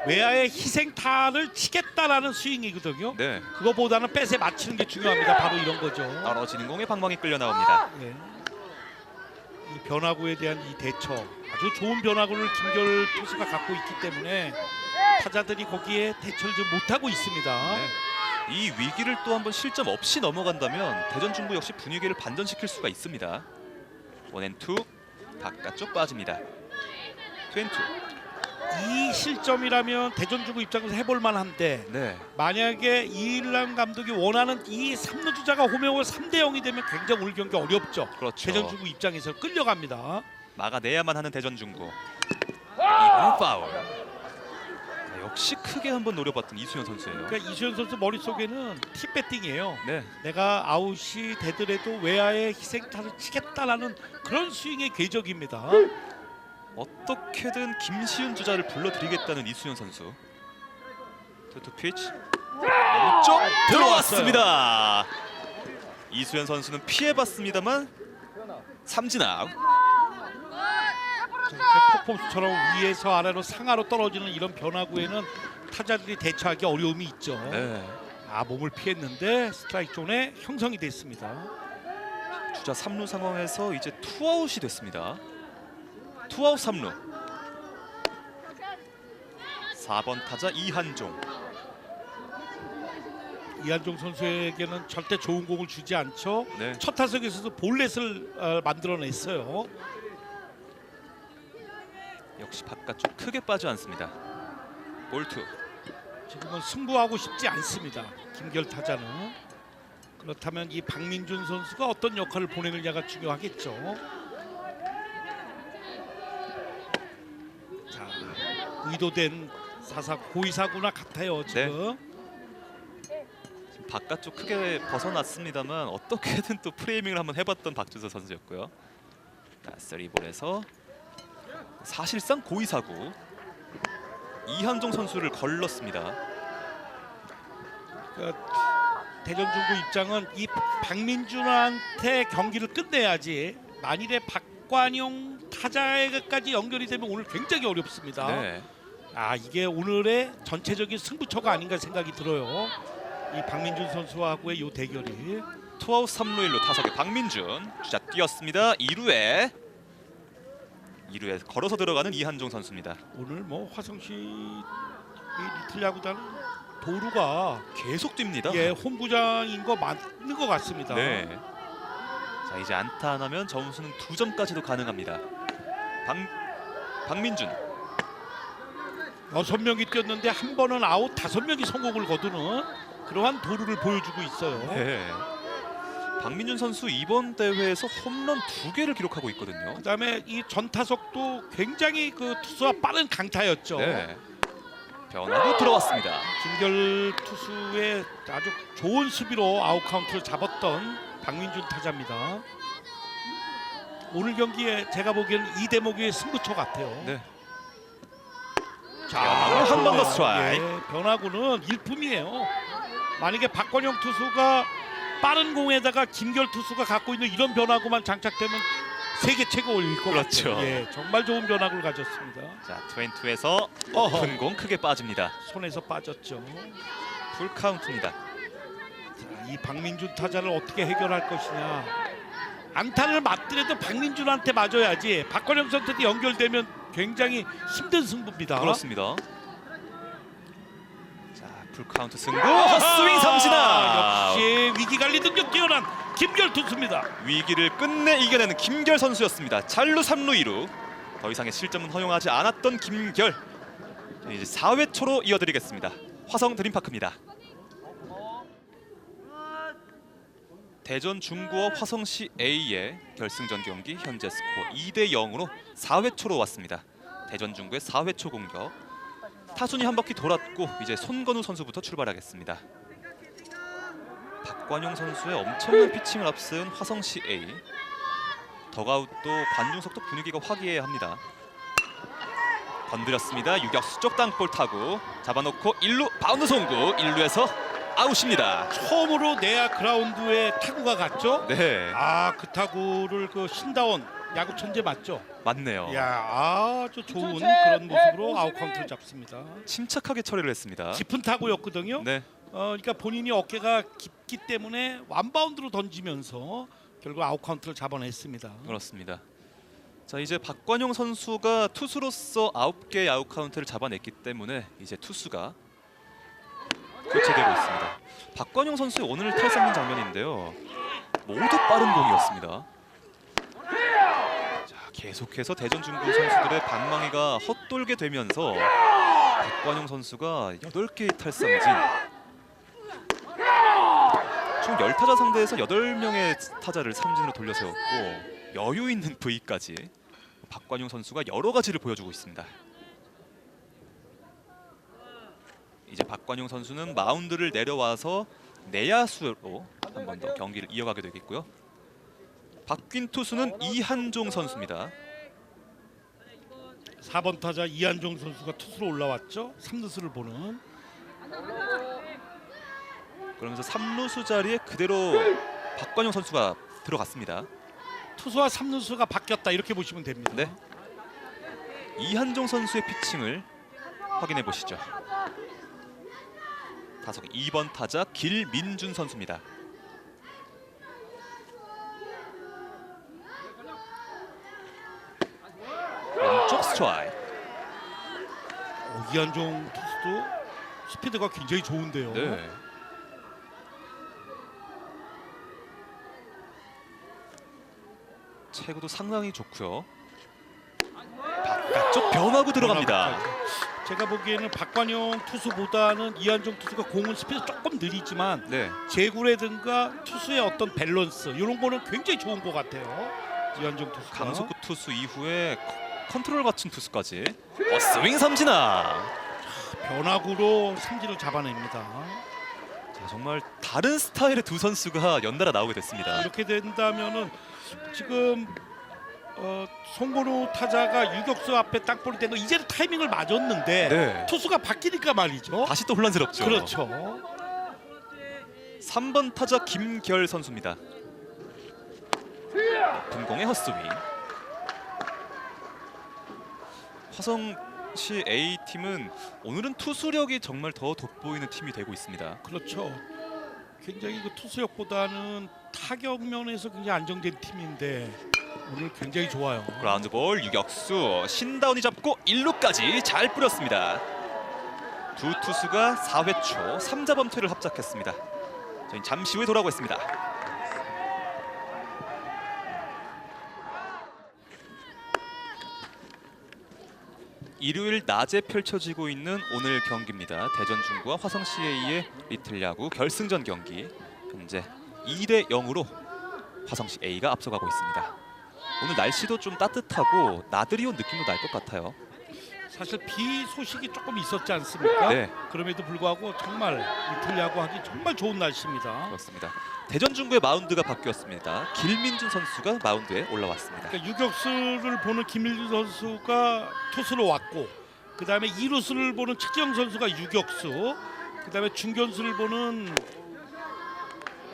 외야의 희생타를 치겠다라는 스윙이거든요. 네. 그거보다는 뺏에 맞추는 게 중요합니다. 바로 이런 거죠. 떨어지는 공에 방망이 끌려 나옵니다. 네. 이 변화구에 대한 이 대처 아주 좋은 변화구를 김결 투수가 갖고 있기 때문에 타자들이 거기에 대처를 좀 못하고 있습니다. 네. 이 위기를 또 한번 실점 없이 넘어간다면 대전 중부 역시 분위기를 반전시킬 수가 있습니다. 원앤투 바깥쪽 빠집니다. 트웬투. 이 실점이라면 대전주구 입장에서 해볼 만한데 네. 만약에 이일남 감독이 원하는 이 3루 주자가 홈에 오면 3대0이 되면 굉장히 오늘 경기 어렵죠. 그렇죠. 대전주구 입장에서 끌려갑니다. 막아내야만 하는 대전 중부. 이번 파울. 역시 크게 한번 노려봤던 이수현 선수예요. 그러니까 이수현 선수 머릿속에는 팁 배팅이에요. 네. 내가 아웃이 되더라도 외야의 희생타를 치겠다라는 그런 스윙의 궤적입니다. 어떻게든 김시윤 주자를 불러드리겠다는 이수현 선수. 투투 피치. 왼쪽 들어왔습니다. 이수현 선수는 피해봤습니다만 삼진 아웃. 퍼폼스처럼 위에서 아래로 상하로 떨어지는 이런 변화구에는 타자들이 대처하기 어려움이 있죠. 네. 몸을 피했는데 스트라이크 존에 형성이 됐습니다. 주자 3루 상황에서 이제 투아웃이 됐습니다. 투아웃 3루. 4번 타자 이한종. 이한종 선수에게는 절대 좋은 공을 주지 않죠. 네. 첫 타석에서도 볼넷을 만들어냈어요. 역시 바깥쪽 크게 빠져 않습니다. 볼투. 지금은 승부하고 싶지 않습니다. 김결 타자는. 그렇다면 이 박민준 선수가 어떤 역할을 보내느냐가 중요하겠죠. 자, 의도된 고의사구나 같아요 지금. 지금 바깥쪽 크게 벗어났습니다만 어떻게든 또 프레이밍을 한번 해봤던 박준서 선수였고요. 자, 3볼에서 사실상 고의사구. 이한종 선수를 걸렀습니다. 대전중구 입장은 이 박민준한테 경기를 끝내야지. 만일에 박관용 타자에게까지 연결이 되면 오늘 굉장히 어렵습니다. 네. 이게 오늘의 전체적인 승부처가 아닌가 생각이 들어요. 이 박민준 선수하고의 이 대결이. 투아웃 3루 1루 타석에 박민준 주자 뛰었습니다. 2루에 걸어서 들어가는 이한종 선수입니다. 오늘 뭐 화성시 리틀 야구단 도루가 계속 뜁니다. 예, 홈구장인 거 맞는 것 같습니다. 네. 자, 이제 안타 하나면 점수는 2점까지도 가능합니다. 박민준 6명이 뛰었는데 한 번은 아웃, 5명이 성공을 거두는 그러한 도루를 보여주고 있어요. 네. 박민준 선수 이번 대회에서 홈런 2개를 기록하고 있거든요. 그다음에 이 전타석도 굉장히 그 투수와 빠른 강타였죠. 네. 변화로 들어왔습니다. 김결 투수의 아주 좋은 수비로 아웃 카운트를 잡았던 박민준 타자입니다. 오늘 경기에 제가 보기에는 이 대목의 승부처 같아요. 네. 자, 한 번 더 스트라이크. 예, 변화구는 일품이에요. 만약에 박건영 투수가 빠른 공에다가 김결 투수가 갖고 있는 이런 변화구만 장착되면 세계 최고일 것 그렇죠. 같아요. 예, 정말 좋은 변화구를 가졌습니다. 자, 투앤투에서 높은 공 크게 빠집니다. 손에서 빠졌죠. 풀 카운트입니다. 자, 이 박민준 타자를 어떻게 해결할 것이냐. 안타를 맞더라도 박민준한테 맞아야지. 박건영 선수한테 연결되면 굉장히 힘든 승부입니다. 그렇습니다. 자, 풀 카운트 승부. 헛스윙 삼진아. 역시 위기 관리 능력 뛰어난 김결 투수입니다. 위기를 끝내 이겨내는 김결 선수였습니다. 잘루 3루 2루. 더 이상의 실점은 허용하지 않았던 김결. 이제 4회 초로 이어드리겠습니다. 화성 드림파크입니다. 대전 중구와 화성시 A의 결승전 경기 현재 스코어 2대 0으로 4회 초로 왔습니다. 대전 중구의 4회 초 공격. 타순이 한 바퀴 돌았고 이제 손건우 선수부터 출발하겠습니다. 박관용 선수의 엄청난 피칭을 앞세운 화성시 A. 덕아웃도 관중석도 분위기가 화기애애합니다. 건드렸습니다. 유격수 쪽 땅볼 타고 잡아놓고 1루 바운드 송구. 1루에서 아웃입니다. 처음으로 내야 그라운드에 타구가 갔죠. 네, 그 타구를 그 신다운 야구 천재 맞죠. 맞네요. 야, 아주 좋은 그런 모습으로 아웃 카운트를 잡습니다. 침착하게 처리를 했습니다. 깊은 타구였거든요. 네, 그러니까 본인이 어깨가 깊기 때문에 완바운드로 던지면서 결국 아웃 카운트를 잡아냈습니다. 그렇습니다. 자, 이제 박관용 선수가 투수로서 9개의 아웃 카운트를 잡아냈기 때문에 이제 투수가 교체되고 있습니다. 박관용 선수의 오늘 탈삼진 장면인데요. 모두 빠른 공이었습니다. 자, 계속해서 대전 중구 선수들의 방망이가 헛돌게 되면서 박관용 선수가 8개의 탈삼진. 총 10타자 상대에서 8명의 타자를 삼진으로 돌려세웠고 여유 있는 V까지 박관용 선수가 여러 가지를 보여주고 있습니다. 이제 박관용 선수는 마운드를 내려와서 내야수로 한 번 더 경기를 이어가게 되겠고요. 바뀐 투수는 이한종 선수입니다. 4번 타자 이한종 선수가 투수로 올라왔죠. 3루수를 보는. 그러면서 3루수 자리에 그대로 박관용 선수가 들어갔습니다. 투수와 3루수가 바뀌었다 이렇게 보시면 됩니다. 네. 이한종 선수의 피칭을 확인해 보시죠. 타석 2번 타자 길민준 선수입니다. 왼쪽 스트라이크. 이한종 투수도 스피드가 굉장히 좋은데요. 네. 체구도 상당히 좋고요. 바깥쪽 변화구 들어갑니다. 제가 보기에는 박관용 투수보다는 이한종 투수가 공은 스피드 조금 느리지만 네. 제구라든가 투수의 어떤 밸런스 이런 거는 굉장히 좋은 것 같아요. 이한종 투수가. 강속구 투수 이후에 컨트롤 갖춘 투수까지. 스윙 삼진아. 변화구로 삼진을 잡아냅니다. 자, 정말 다른 스타일의 두 선수가 연달아 나오게 됐습니다. 이렇게 된다면은 지금 송건우 타자가 유격수 앞에 땅볼이 된 거 이제는 타이밍을 맞았는데 네. 투수가 바뀌니까 말이죠. 다시 또 혼란스럽죠. 그렇죠. 3번 타자 김결 선수입니다. 높은 공의 헛스윙. 화성시 A팀은 오늘은 투수력이 정말 더 돋보이는 팀이 되고 있습니다. 그렇죠. 굉장히 그 투수력보다는 타격 면에서 굉장히 안정된 팀인데 오늘 굉장히 좋아요. 그라운드 볼 유격수 신다운이 잡고 1루까지 잘 뿌렸습니다. 두 투수가 4회 초 3자 범퇴를 합작했습니다. 저희 잠시 후에 돌아오겠습니다. 일요일 낮에 펼쳐지고 있는 오늘 경기입니다. 대전 중구와 화성 CA의 리틀 야구 결승전 경기. 현재 2대 0으로 화성 CA가 앞서가고 있습니다. 오늘 날씨도 좀 따뜻하고 나들이 온 느낌도 날 것 같아요. 사실 비 소식이 조금 있었지 않습니까? 네. 그럼에도 불구하고 정말 리틀 야구하기 정말 좋은 날씨입니다. 그렇습니다. 대전 중구의 마운드가 바뀌었습니다. 길민준 선수가 마운드에 올라왔습니다. 그러니까 유격수를 보는 김일준 선수가 투수로 왔고, 그 다음에 이루수를 보는 최지영 선수가 유격수, 그 다음에 중견수를 보는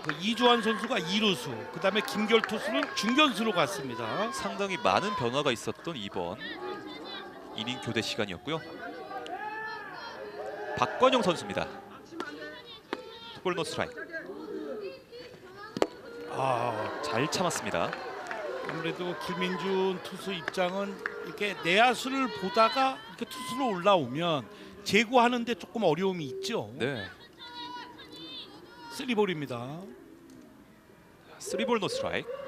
그 이주환 선수가 이루수, 그 다음에 김결 투수는 중견수로 갔습니다. 상당히 많은 변화가 있었던 이번 이닝 교대 시간이었고요. 박관용 선수입니다. 투볼 노 스트라이크. 잘 참았습니다. 아무래도 김민준 투수 입장은 이렇게 내야수를 보다가 이렇게 투수로 올라오면 제구하는데 조금 어려움이 있죠. 네. 3볼입니다. 3볼 노 스트라이크.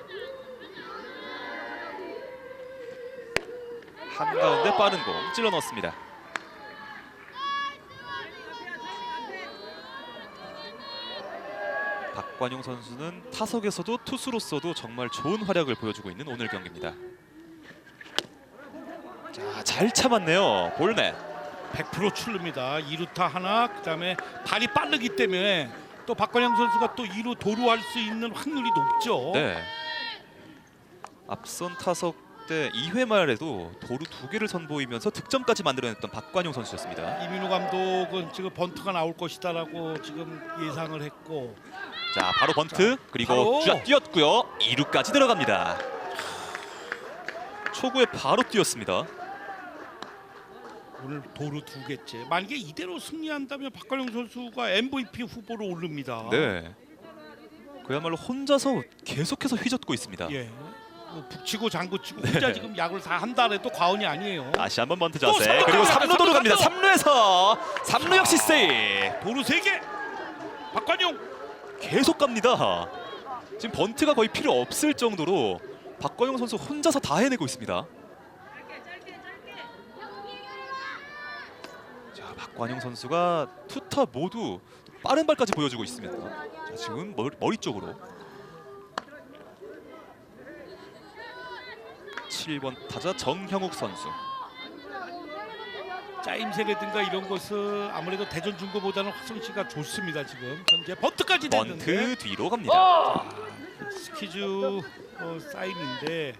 한가운데 빠른 공 찔러 넣었습니다. 박관용 선수는 타석에서도 투수로서도 정말 좋은 활약을 보여주고 있는 오늘 경기입니다. 자, 잘 참았네요. 볼넷. 100% 출루입니다. 2루타 하나, 그다음에 발이 빠르기 때문에 또 박관영 선수가 또 2루 도루할 수 있는 확률이 높죠. 네. 앞선 타석 때 2회 말에도 도루 2개를 선보이면서 득점까지 만들어냈던 박관용 선수였습니다. 이민호 감독은 지금 번트가 나올 것이다라고 지금 예상을 했고, 자, 바로 번트. 그리고 바로. 주자 뛰었고요. 2루까지 들어갑니다. 초구에 바로 뛰었습니다. 오늘 도루 2개째. 만약에 이대로 승리한다면 박관영 선수가 MVP 후보로 오릅니다. 네. 그야말로 혼자서 계속해서 휘젓고 있습니다. 예. 뭐 북치고 장구치고 혼자 지금 야구를 다 한다 해도 과언이 아니에요. 다시 한번 번트 또 자세. 삼루 그리고 갑니다. 3루도로 갑니다. 삼루. 3루에서 3루 역시 세이브. 도루 3개. 박관용. 계속 갑니다. 지금 번트가 거의 필요 없을 정도로 박관용 선수 혼자서 다 해내고 있습니다. 자, 박관용 선수가 투타 모두 빠른 발까지 보여주고 있습니다. 자, 지금 머리 쪽으로 7번 타자 정형욱 선수. 짜임새라든가 이런 것은 아무래도 대전 중고보다는 화성시가 좋습니다. 지금 현재 번트까지 됐는데. 번트 뒤로 갑니다. 스키즈 사인인데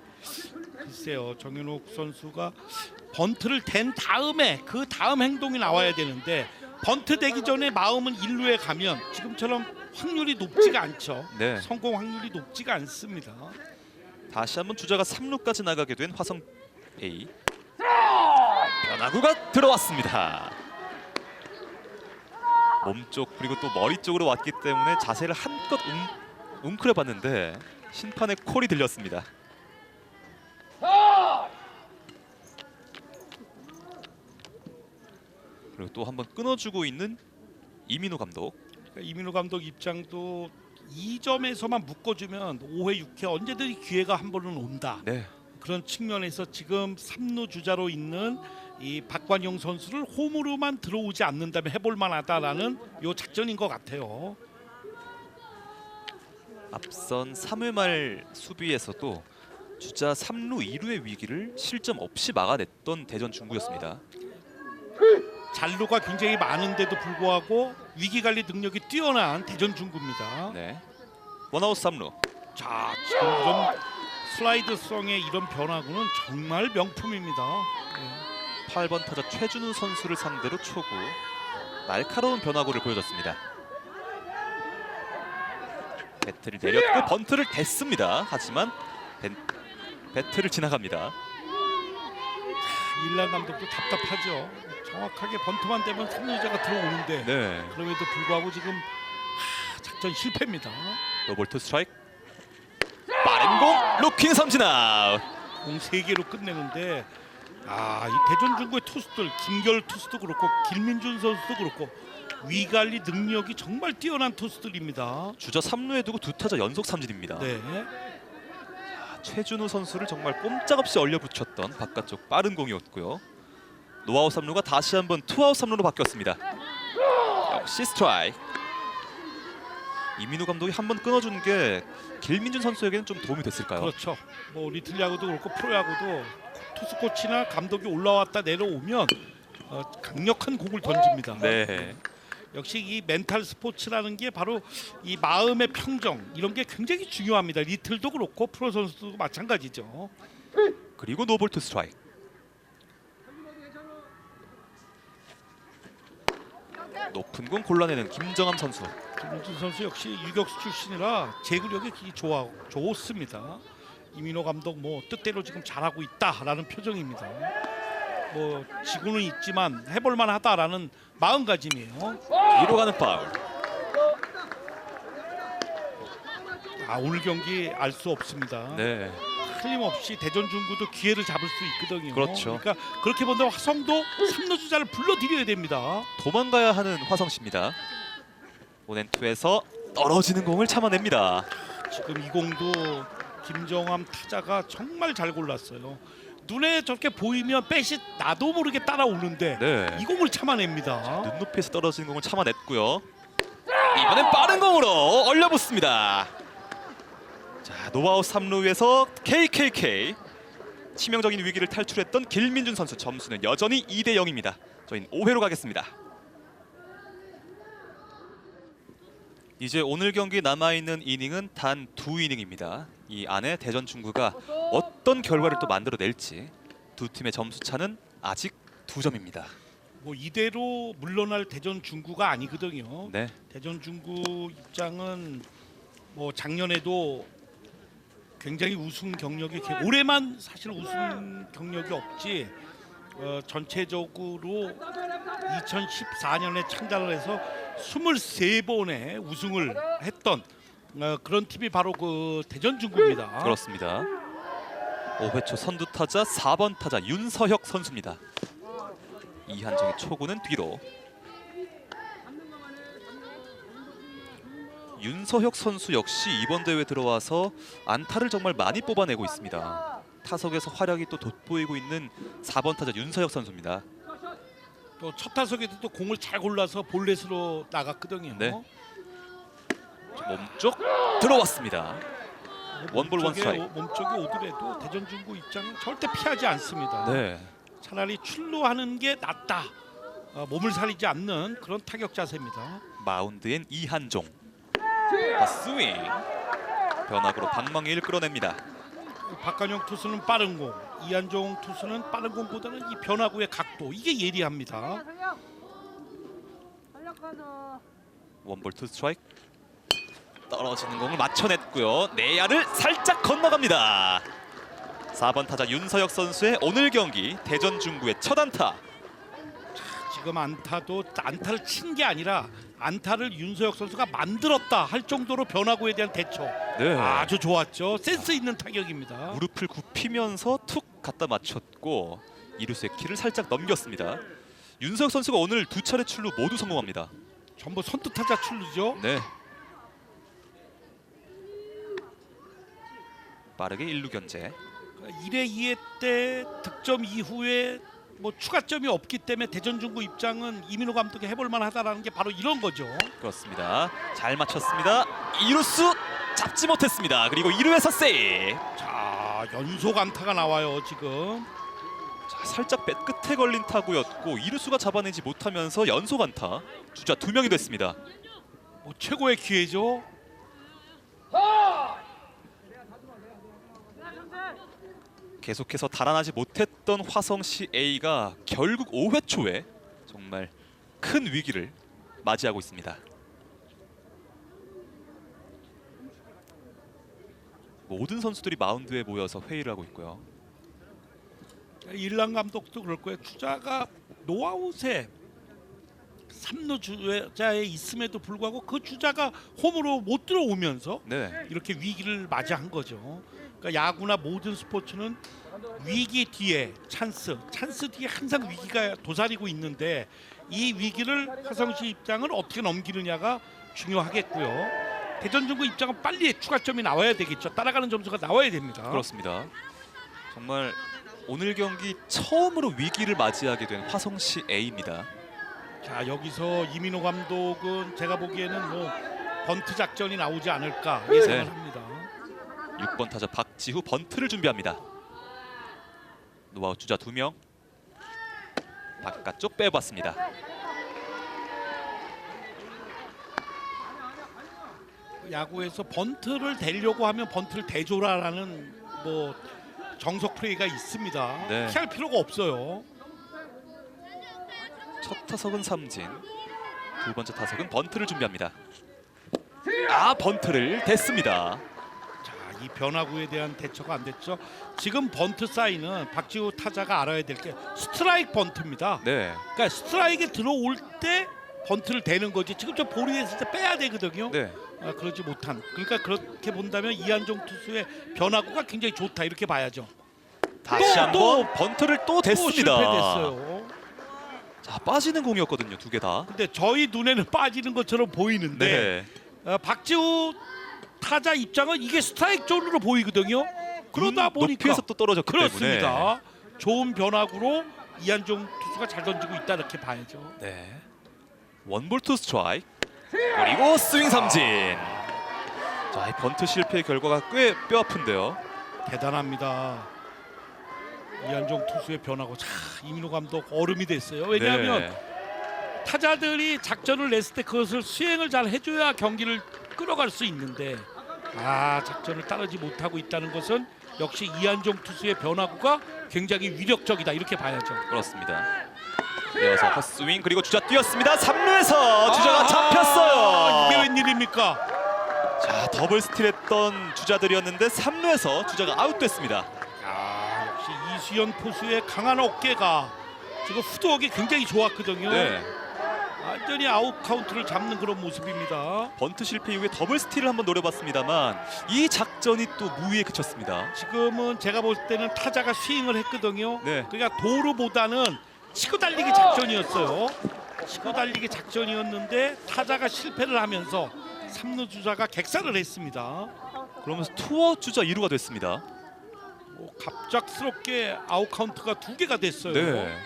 글쎄요, 정현욱 선수가 번트를 댄 다음에 그 다음 행동이 나와야 되는데 번트 되기 전에 마음은 1루에 가면 지금처럼 확률이 높지가 않죠. 네. 성공 확률이 높지가 않습니다. 다시 한번 주자가 3루까지 나가게 된 화성 A. 변화구가 들어왔습니다. 몸쪽 그리고 또 머리 쪽으로 왔기 때문에 자세를 한껏 웅크려봤는데 심판의 콜이 들렸습니다. 그리고 또 한번 끊어주고 있는 이민호 감독. 그러니까 이민호 감독 입장도 2점에서만 묶어주면 5회 6회 언제든지 기회가 한 번은 온다. 네. 그런 측면에서 지금 3루 주자로 있는 이 박관용 선수를 홈으로만 들어오지 않는다면 해볼 만하다라는 요 작전인 것 같아요. 앞선 3회 말 수비에서도 주자 3루 2루의 위기를 실점 없이 막아냈던 대전 중구였습니다. 잔루가 굉장히 많은데도 불구하고 위기 관리 능력이 뛰어난 대전 중구입니다. 네. 원아웃 3루. 자, 지금 이런 슬라이드성의 이런 변화구는 정말 명품입니다. 네. 8번 타자 최준우 선수를 상대로 초구 날카로운 변화구를 보여줬습니다. 배트를 내렸고 번트를 댔습니다. 하지만 배트를 지나갑니다. 일란 감독도 답답하죠. 정확하게 번트만 되면 3루자가 들어오는데 네. 그럼에도 불구하고 지금 작전 실패입니다. 노볼 투 스트라이크. 빠른 공 로킹 삼진 아웃. 공 3개로 끝내는데 이 대전중구의 투수들 김결 투수도 그렇고 길민준 선수도 그렇고 위관리 능력이 정말 뛰어난 투수들입니다. 주자 3루에 두고 두 타자 연속 삼진입니다. 네. 최준우 선수를 정말 꼼짝없이 얼려붙였던 바깥쪽 빠른 공이었고요. 노아웃 3루가 다시 한번 투아웃 3루로 바뀌었습니다. 역시 스트라이크. 이민우 감독이 한번 끊어준 게 길민준 선수에게는 좀 도움이 됐을까요? 그렇죠. 뭐 리틀 야구도 그렇고 프로야구도 투수 코치나 감독이 올라왔다 내려오면 강력한 공을 던집니다. 네. 역시 이 멘탈 스포츠라는 게 바로 이 마음의 평정 이런 게 굉장히 중요합니다. 리틀도 그렇고 프로 선수도 마찬가지죠. 그리고 노볼 투 스트라이크. 높은 공 골라내는 김정함 선수. 김민준 선수 역시 유격수 출신이라 제구력이 좋습니다. 이민호 감독 뭐 뜻대로 지금 잘하고 있다라는 표정입니다. 뭐 지고는 있지만 해볼만하다라는 마음가짐이에요. 뒤로 가는 파울. 오늘 경기 알 수 없습니다. 네. 틀림없이 대전중구도 기회를 잡을 수 있거든요. 그렇죠. 그러니까 그렇게 본다면 화성도 3루 주자를 불러들여야 됩니다. 도망가야 하는 화성 씨입니다. 원앤투에서 떨어지는 공을 참아냅니다. 지금 이 공도 김정함 타자가 정말 잘 골랐어요. 눈에 저렇게 보이면 배시 나도 모르게 따라오는데 네. 이 공을 참아냅니다. 눈높이에서 떨어지는 공을 참아냈고요. 이번엔 빠른 공으로 얼려붙습니다. 자, 노아웃 3루에서 KKK 치명적인 위기를 탈출했던 길민준 선수. 점수는 여전히 2대 0입니다. 저희는 5회로 가겠습니다. 이제 오늘 경기 남아있는 이닝은 단 2이닝입니다. 이 안에 대전중구가 어떤 결과를 또 만들어낼지 두 팀의 점수 차는 아직 2점입니다. 뭐 이대로 물러날 대전중구가 아니거든요. 네. 대전중구 입장은 뭐 작년에도 굉장히 우승 경력이 올해만 사실 우승 경력이 없지 전체적으로 2014년에 창단을 해서 23번의 우승을 했던 그런 팀이 바로 그 대전중구입니다. 그렇습니다. 5회 초 선두 타자 4번 타자 윤서혁 선수입니다. 이한정의 초구는 뒤로. 윤서혁 선수 역시 이번 대회 들어와서 안타를 정말 많이 뽑아내고 있습니다. 타석에서 활약이 또 돋보이고 있는 4번 타자 윤서혁 선수입니다. 또 첫 타석에도 또 공을 잘 골라서 볼넷으로 나갔거든요. 네. 몸쪽 들어왔습니다. 원볼 원 스트라이크. 몸쪽에 오더라도 대전중구 입장은 절대 피하지 않습니다. 네. 차라리 출루하는 게 낫다. 몸을 사리지 않는 그런 타격 자세입니다. 마운드엔 이한종. 스윙. 변화구로 방망이를 끌어냅니다. 박관영 투수는 빠른 공, 이한종 투수는 빠른 공보다는 이 변화구의 각도 이게 예리합니다. 원볼 투 스트라이크. 떨어지는 공을 맞춰냈고요. 내야를 살짝 건너갑니다. 4번 타자 윤서혁 선수의 오늘 경기 대전중구의 첫 안타. 지금 안타를 친 게 아니라 안타를 윤서혁 선수가 만들었다 할 정도로 변화구에 대한 대처 네. 아주 좋았죠. 센스 있는 타격입니다. 무릎을 굽히면서 툭 갖다 맞췄고 이루수의 키를 살짝 넘겼습니다. 윤서혁 선수가 오늘 두 차례 출루 모두 성공합니다. 전부 선두타자 출루죠. 네. 빠르게 1루 견제. 1회 2회 때 득점 이후에 뭐 추가점이 없기 때문에 대전중구 입장은 이민호 감독이 해볼 만하다라는 게 바로 이런 거죠. 그렇습니다. 잘 맞췄습니다. 이루수 잡지 못했습니다. 그리고 1루에서 세이브. 자, 연속 안타가 나와요 지금. 자, 살짝 뱃 끝에 걸린 타구였고 이루수가 잡아내지 못하면서 연속 안타. 주자 2명이 됐습니다. 뭐 최고의 기회죠. 계속해서 달아나지 못했던 화성시 A가 결국 5회 초에 정말 큰 위기를 맞이하고 있습니다. 모든 선수들이 마운드에 모여서 회의를 하고 있고요. 일랑 감독도 그럴 거예요. 주자가 노아웃에 3루 주자에 있음에도 불구하고 그 주자가 홈으로 못 들어오면서 네. 이렇게 위기를 맞이한 거죠. 그러니까 야구나 모든 스포츠는 위기 뒤에 찬스 뒤에 항상 위기가 도사리고 있는데 이 위기를 화성시 입장은 어떻게 넘기느냐가 중요하겠고요. 대전 중구 입장은 빨리 추가점이 나와야 되겠죠. 따라가는 점수가 나와야 됩니다. 그렇습니다. 정말 오늘 경기 처음으로 위기를 맞이하게 된 화성시 A입니다. 자, 여기서 이민호 감독은 제가 보기에는 뭐 번트 작전이 나오지 않을까 예상을 네. 합니다. 6번 타자 박지후 번트를 준비합니다. 노아웃 주자 2명. 바깥쪽 빼봤습니다. 야구에서 번트를 대려고 하면 번트를 대줘라라는 뭐 정석 플레이가 있습니다. 네. 피할 필요가 없어요. 첫 타석은 삼진. 두 번째 타석은 번트를 준비합니다. 아, 번트를 댔습니다. 자, 이 변화구에 대한 대처가 안 됐죠. 지금 번트 사인은 박지우 타자가 알아야 될 게 스트라이크 번트입니다. 네. 그러니까 스트라이크에 들어올 때 번트를 대는 거지. 지금 저 볼이 됐을 때 빼야 되거든요. 네. 그러지 못한. 그러니까 그렇게 본다면 이한종 투수의 변화구가 굉장히 좋다 이렇게 봐야죠. 다시 또, 한번 번트를 또 또 댔습니다. 실패됐어요. 자, 빠지는 공이었거든요, 두 개 다. 근데 저희 눈에는 빠지는 것처럼 보이는데 네. 박지우 타자 입장은 이게 스트라이크 존으로 보이거든요. 그러다 보니까 높이에서 또 떨어졌기 그렇습니다. 때문에. 좋은 변화구로 이한종 투수가 잘 던지고 있다 이렇게 봐야죠. 네. 원볼 투 스트라이크. 그리고 스윙 삼진. 자, 이 번트 실패의 결과가 꽤 뼈아픈데요. 대단합니다. 이한종 투수의 변화고 자, 이민호 감독 얼음이 됐어요. 왜냐하면 네. 타자들이 작전을 냈을 때 그것을 수행을 잘 해줘야 경기를 끌어갈 수 있는데 작전을 따르지 못하고 있다는 것은 역시 이한종 투수의 변화구가 굉장히 위력적이다 이렇게 봐야죠. 그렇습니다. 이어서 헛스윙 그리고 주자 뛰었습니다. 3루에서 주자가 잡혔어요. 이게 웬일입니까? 자, 더블 스틸했던 주자들이었는데 3루에서 주자가 아웃됐습니다. 역시 이수연 포수의 강한 어깨가 지금 푸드웍이 굉장히 좋았거든요. 네. 완전히 아웃 카운트를 잡는 그런 모습입니다. 번트 실패 이후에 더블 스틸을 한번 노려봤습니다만 이 작전이 또 무위에 그쳤습니다. 지금은 제가 볼 때는 타자가 스윙을 했거든요. 네. 그러니까 도루보다는 치고 달리기 작전이었어요. 치고 달리기 작전이었는데 타자가 실패를 하면서 3루 주자가 객사를 했습니다. 그러면서 투아웃 주자 2루가 됐습니다. 갑작스럽게 아웃 카운트가 2개가 됐어요. 네.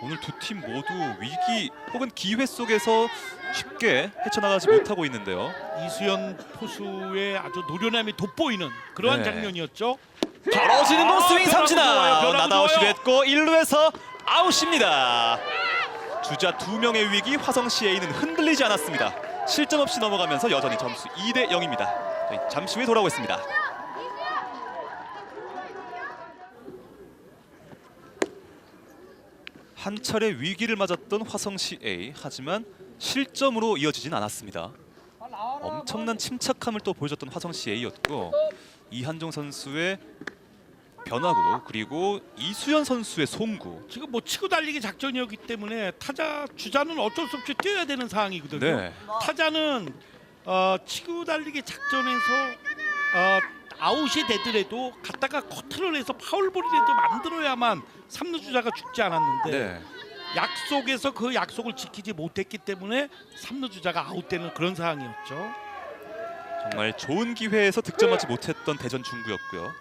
오늘 두 팀 모두 위기 혹은 기회 속에서 쉽게 헤쳐나가지 못하고 있는데요. 이수연 포수의 아주 노련함이 돋보이는 그러한 네. 장면이었죠. 떨어지는 공 스윙 삼진 아웃. 변화구 나다웃이 좋아요. 됐고 1루에서 아웃입니다. 주자 2명의 위기 화성시 A는 흔들리지 않았습니다. 실점 없이 넘어가면서 여전히 점수 2대 0입니다. 저희 잠시 후에 돌아오겠습니다. 한 차례 위기를 맞았던 화성시 A, 하지만 실점으로 이어지진 않았습니다. 엄청난 침착함을 또 보여줬던 화성시 A였고 이한종 선수의 변화구 그리고 이수연 선수의 송구. 지금 뭐 치고 달리기 작전이었기 때문에 타자 주자는 어쩔 수 없이 뛰어야 되는 상황이거든요. 네. 타자는 치고 달리기 작전에서 아웃이 되더라도 갔다가 커트를 해서 파울볼이라도 만들어야만 3루 주자가 죽지 않았는데 네. 약속에서 그 약속을 지키지 못했기 때문에 3루 주자가 아웃되는 그런 상황이었죠. 정말 좋은 기회에서 득점하지 못했던 대전 중구였고요.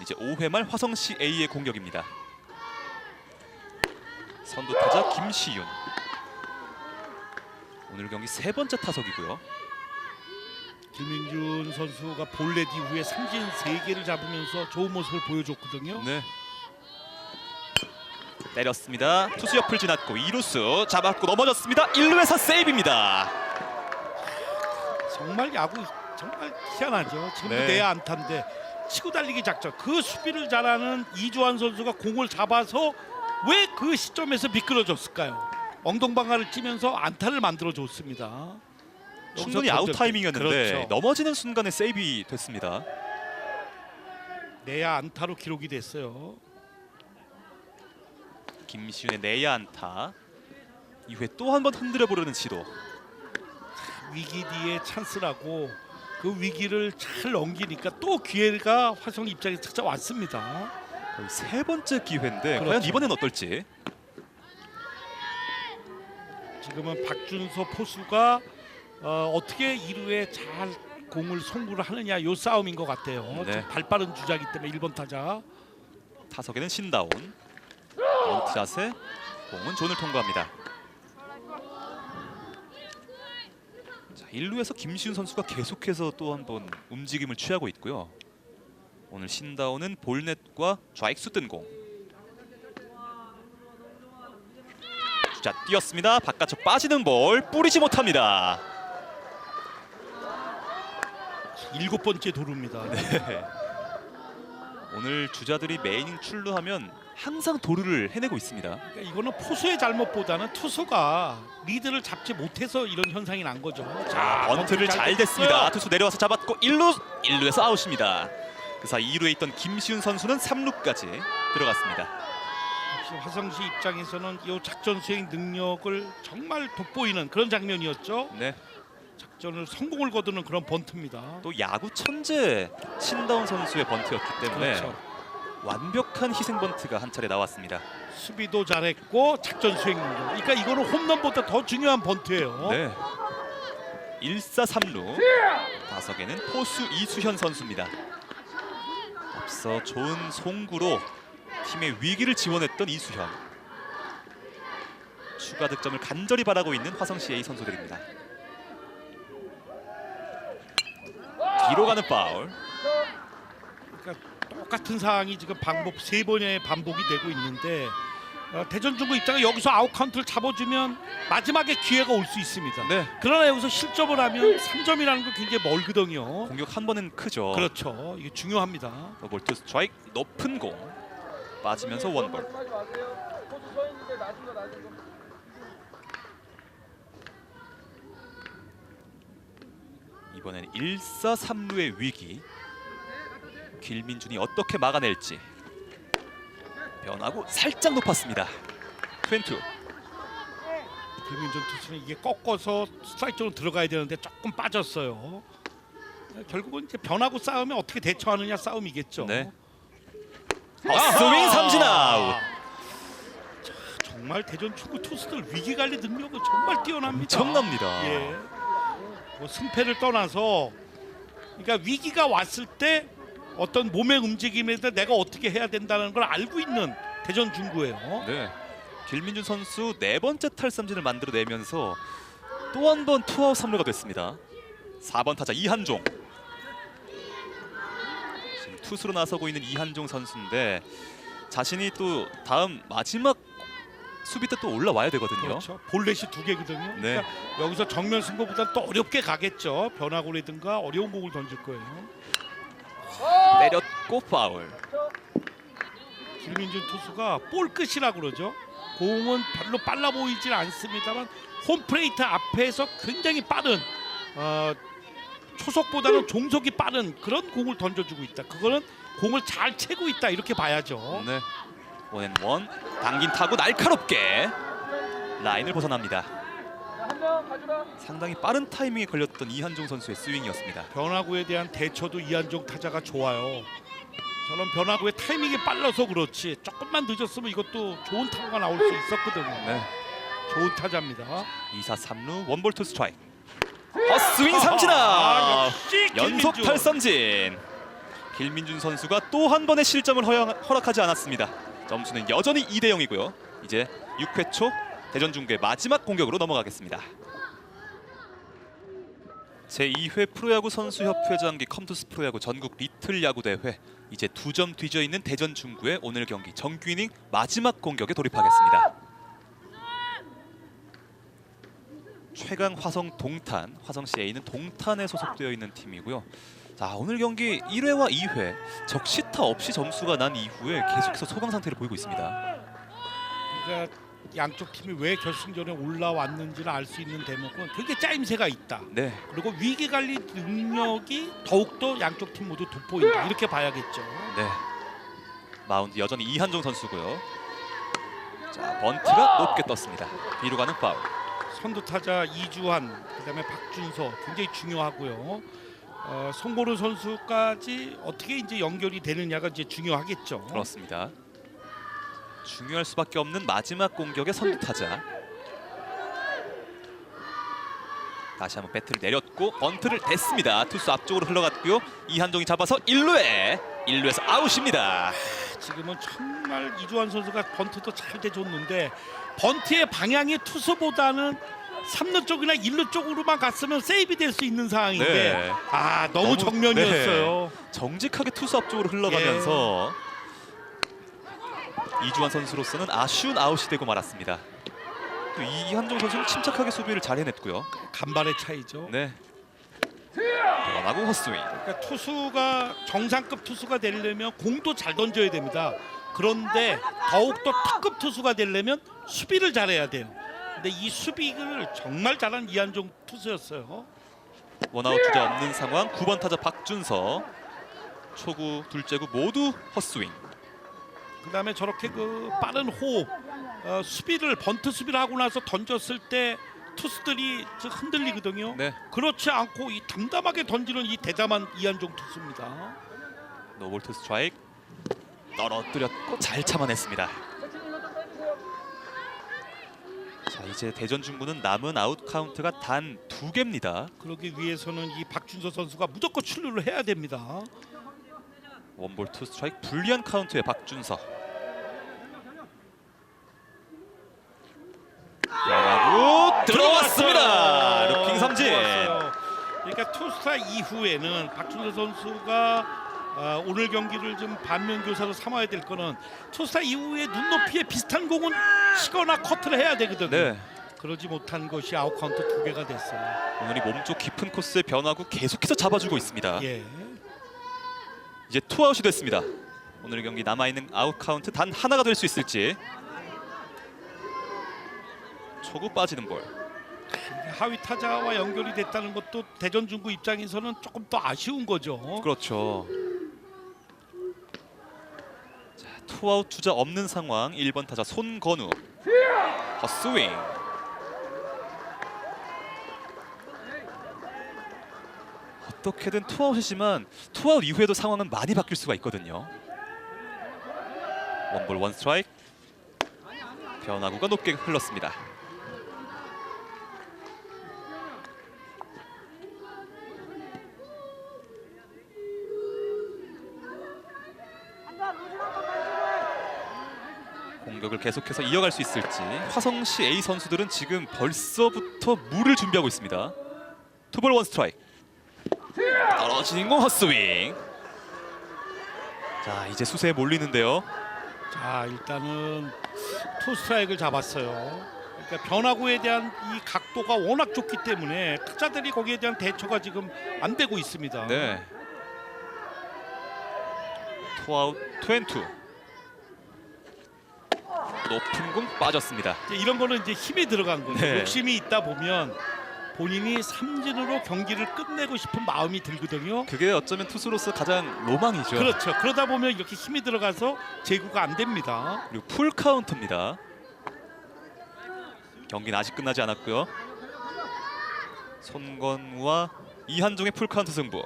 이제 5회 말 화성시 A의 공격입니다. 선두 타자 김시윤. 오늘 경기 세 번째 타석이고요. 김민준 선수가 볼넷 이후에 삼진 3개를 잡으면서 좋은 모습을 보여줬거든요. 네. 때렸습니다. 투수 옆을 지났고 2루수 잡았고 넘어졌습니다. 1루에서 세이브입니다. 정말 야구 정말 희한하죠. 지금도 네. 내야 안타인데 치고 달리기 작전. 그 수비를 잘하는 이주환 선수가 공을 잡아서 왜 그 시점에서 미끄러졌을까요? 엉덩방아를 찌면서 안타를 만들어줬습니다. 충분히 여기서 아웃 던졌- 타이밍이었는데 그렇죠. 넘어지는 순간에 세이브이 됐습니다. 내야 안타로 기록이 됐어요. 김시윤의 내야 안타. 이후에 또 한 번 흔들어 보려는 시도. 위기 뒤에 찬스라고 그 위기를 잘 넘기니까 또 기회가 화성 입장에 찾아왔습니다. 거의 세 번째 기회인데 그렇죠. 과연 이번엔 어떨지. 지금은 박준서 포수가 어떻게 2루에 잘 공을 송구를 하느냐 이 싸움인 것 같아요. 네. 발 빠른 주자이기 때문에 1번 타자. 타석에는 신다운. 카운트 자세. 공은 존을 통과합니다. 자, 1루에서 김시훈 선수가 계속해서 또 한 번 움직임을 취하고 있고요. 오늘 신다운은 볼넷과 좌익수 뜬 공. 자, 뛰었습니다. 바깥쪽 빠지는 볼 뿌리지 못합니다. 7번째 도루입니다. 네. 오늘 주자들이 메이닝 출루하면 항상 도루를 해내고 있습니다. 그러니까 이거는 포수의 잘못보다는 투수가 리드를 잡지 못해서 이런 현상이 난 거죠. 자, 번트를 잘 됐습니다. 됐어요. 투수 내려와서 잡았고 1루에서 아웃입니다. 그 사이 2루에 있던 김시훈 선수는 3루까지 들어갔습니다. 역시 화성시 입장에서는 이 작전 수행 능력을 정말 돋보이는 그런 장면이었죠. 네. 작전을 성공을 거두는 그런 번트입니다. 또 야구 천재 신다운 선수의 번트였기 때문에 그렇죠. 완벽한 희생 번트가 한 차례 나왔습니다. 수비도 잘했고 작전 수행 능력. 그러니까 이거는 홈런보다 더 중요한 번트예요. 네. 1사 3루. 타석에는 포수 이수현 선수입니다. 앞서 좋은 송구로 팀의 위기를 지원했던 이수현. 추가 득점을 간절히 바라고 있는 화성시 A 선수들입니다. 뒤로 가는 파울. 그러니까 똑같은 상황이 지금 반복 3번의 반복이 되고 있는데 대전 중구 입장에 여기서 아웃 카운트를 잡아주면 마지막에 기회가 올 수 있습니다. 네. 그러나 여기서 실점을 하면 3점이라는 건 굉장히 멀거든요. 공격 한 번은 크죠. 그렇죠. 이게 중요합니다. 볼트 스트라이크 높은 공 빠지면서 원볼. 이번엔 1사 3루의 위기. 길민준이 어떻게 막아낼지. 변하고 살짝 높았습니다. 22. 김민준 투수는 이게 꺾어서 스트라이크 쪽으로 들어가야 되는데 조금 빠졌어요. 결국은 이제 변하고 싸우면 어떻게 대처하느냐 싸움이겠죠. 네. 스윙 삼진 아웃. 자, 정말 대전 축구 투수들 위기 관리 능력은 정말 뛰어납니다. 엄청납니다. 예. 뭐 승패를 떠나서 그러니까 위기가 왔을 때 어떤 몸의 움직임에 대해 내가 어떻게 해야 된다는 걸 알고 있는 대전 중구예요. 네. 길민준 선수 4번째 탈삼진을 만들어내면서 또 한 번 투아웃 3루가 됐습니다. 4번 타자 이한종. 지금 투수로 나서고 있는 이한종 선수인데 자신이 또 다음 마지막 수비 때 또 올라와야 되거든요. 그렇죠. 볼넷이 2개거든요. 네. 그러니까 여기서 정면 승부보다 또 어렵게 가겠죠. 변화구라든가 어려운 공을 던질 거예요. 때렸고 파울. 김민준 투수가 볼 끝이라고 그러죠. 공은 별로 빨라 보이질 않습니다만 홈플레이트 앞에서 굉장히 빠른 초속보다는 종속이 빠른 그런 공을 던져주고 있다. 그거는 공을 잘 채고 있다 이렇게 봐야죠. 네. 원앤원 당긴 타고 날카롭게 라인을 벗어납니다. 상당히 빠른 타이밍에 걸렸던 이한종 선수의 스윙이었습니다. 변화구에 대한 대처도 이한종 타자가 좋아요. 저런 변화구의 타이밍이 빨라서 그렇지 조금만 늦었으면 이것도 좋은 타구가 나올 수 있었거든요. 네. 좋은 타자입니다. 2사 3루 원볼 투 스트라이크. 헛스윙 삼진 아웃. 역시 연속 김민준. 탈삼진. 길민준 선수가 또 한 번의 실점을 허락하지 않았습니다. 점수는 여전히 2대 0이고요. 이제 6회 초 대전 중구의 마지막 공격으로 넘어가겠습니다. 제2회 프로야구 선수협회 장기 컴투스 프로야구 전국 리틀 야구 대회. 이제 2점 뒤져 있는 대전 중구의 오늘 경기 정규 이닝 마지막 공격에 돌입하겠습니다. 최강 화성 동탄, 화성시 A는 동탄에 소속되어 있는 팀이고요. 자, 오늘 경기 1회와 2회 적시타 없이 점수가 난 이후에 계속해서 소강 상태를 보이고 있습니다. 그러니까 양쪽 팀이 왜 결승전에 올라왔는지를 알 수 있는 대목은 그게 짜임새가 있다. 네, 그리고 위기 관리 능력이 더욱더 양쪽 팀 모두 돋보인다. 이렇게 봐야겠죠. 네. 마운드 여전히 이한종 선수고요. 자, 번트가 높게 떴습니다. 뒤로 가는 파울. 선두 타자 이주환, 그다음에 박준서 굉장히 중요하고요. 송건우 선수까지 어떻게 이제 연결이 되느냐가 이제 중요하겠죠. 그렇습니다. 중요할 수밖에 없는 마지막 공격의 선두 타자. 다시 한번 배트를 내렸고 번트를 댔습니다. 투수 앞쪽으로 흘러갔고요. 이한종이 잡아서 1루에서 아웃입니다. 지금은 정말 이주환 선수가 번트도 잘 대줬는데 번트의 방향이 투수보다는 3루 쪽이나 1루 쪽으로만 갔으면 세이브 될 수 있는 상황인데 네. 너무 정면이었어요. 네. 정직하게 투수 앞쪽으로 흘러가면서 이주환 선수로서는 아쉬운 아웃이 되고 말았습니다. 또 이한종 선수는 침착하게 수비를 잘 해냈고요. 간발의 차이죠. 네. 변화구 헛스윙. 그러니까 투수가 정상급 투수가 되려면 공도 잘 던져야 됩니다. 그런데 더욱더 특급 투수가 되려면 수비를 잘해야 돼요. 근데 이 수비를 정말 잘한 이한종 투수였어요. 원아웃 주자 없는 상황. 9번 타자 박준서. 초구, 둘째구 모두 헛스윙. 그다음에 저렇게 그 빠른 호흡, 수비를 번트 수비를 하고 나서 던졌을 때 투수들이 흔들리거든요. 네. 그렇지 않고 이 담담하게 던지는 이 대담한 이한종 투수입니다. 노볼 투 스트라이크. 떨어뜨렸고 잘 참아냈습니다. 자, 이제 대전 중구는 남은 아웃 카운트가 단 2개입니다. 그러기 위해서는 이 박준서 선수가 무조건 출루를 해야 됩니다. 원볼 투 스트라이크 불리한 카운트의 박준서. 변화구 들어왔습니다. 루킹 삼진. 들어왔어요. 그러니까 투스타 이후에는 박준서 선수가 오늘 경기를 좀 반면교사로 삼아야 될 거는 투스타 이후에 눈높이에 비슷한 공은 치거나 커트를 해야 되거든요. 네. 그러지 못한 것이 아웃 카운트 2개가 됐어요. 오늘이 몸쪽 깊은 코스의 변화구 계속해서 잡아주고 있습니다. 예. 이제 투아웃이 됐습니다. 오늘 경기 남아있는 아웃 카운트 단 하나가 될 수 있을지. 초구 빠지는 볼. 하위 타자와 연결이 됐다는 것도 대전 중구 입장에서는 조금 더 아쉬운 거죠. 그렇죠. 자, 투아웃 주자 없는 상황. 1번 타자 손건우. 헛스윙. 어떻게든 투아웃이지만 투아웃 이후에도 상황은 많이 바뀔 수가 있거든요. 원볼 원 스트라이크. 변화구가 높게 흘렀습니다. 공격을 계속해서 이어갈 수 있을지. 화성시 A 선수들은 지금 벌써부터 물을 준비하고 있습니다. 투볼 원 스트라이크. 떨어지는 공 헛스윙. 자, 이제 수세에 몰리는데요. 자, 일단은 투 스트라이크를 잡았어요. 그러니까 변화구에 대한 이 각도가 워낙 좋기 때문에 타자들이 거기에 대한 대처가 지금 안 되고 있습니다. 네. 투아웃 투앤투. 높은 공 빠졌습니다. 이런 거는 이제 힘이 들어간 거죠. 네. 욕심이 있다 보면 본인이 삼진으로 경기를 끝내고 싶은 마음이 들거든요. 그게 어쩌면 투수로서 가장 로망이죠. 그렇죠. 그러다 보면 이렇게 힘이 들어가서 제구가 안 됩니다. 그리고 풀 카운트입니다. 경기는 아직 끝나지 않았고요. 손건우와 이한종의 풀 카운트 승부.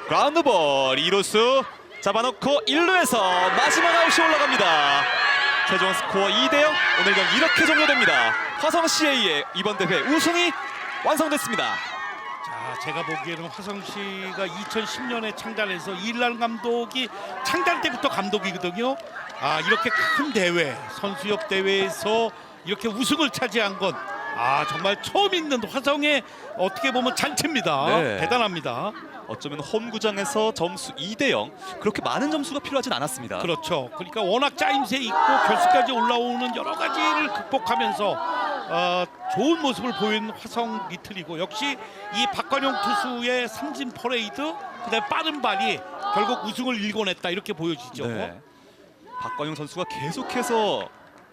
그라운드볼. 2루수 잡아놓고 1루에서 마지막 아웃이 올라갑니다. 최종 스코어 2대0. 오늘 경기 이렇게 종료됩니다. 화성 CA의 이번 대회 우승이 완성됐습니다. 자, 제가 보기에는 화성시가 2010년에 창단해서 이일란 감독이 창단 때부터 감독이거든요. 이렇게 큰 대회, 선수협 대회에서 이렇게 우승을 차지한 건 정말 처음 있는 화성의 어떻게 보면 잔치입니다. 네. 대단합니다. 어쩌면 홈구장에서 점수 2대0. 그렇게 많은 점수가 필요하진 않았습니다. 그렇죠. 그러니까 워낙 짜임새 있고 결승까지 올라오는 여러 가지를 극복하면서 좋은 모습을 보인 화성 리틀이고, 역시 이 박관용 투수의 삼진 퍼레이드, 그다음에 빠른 발이 결국 우승을 일궈냈다, 이렇게 보여지죠. 네. 박관용 선수가 계속해서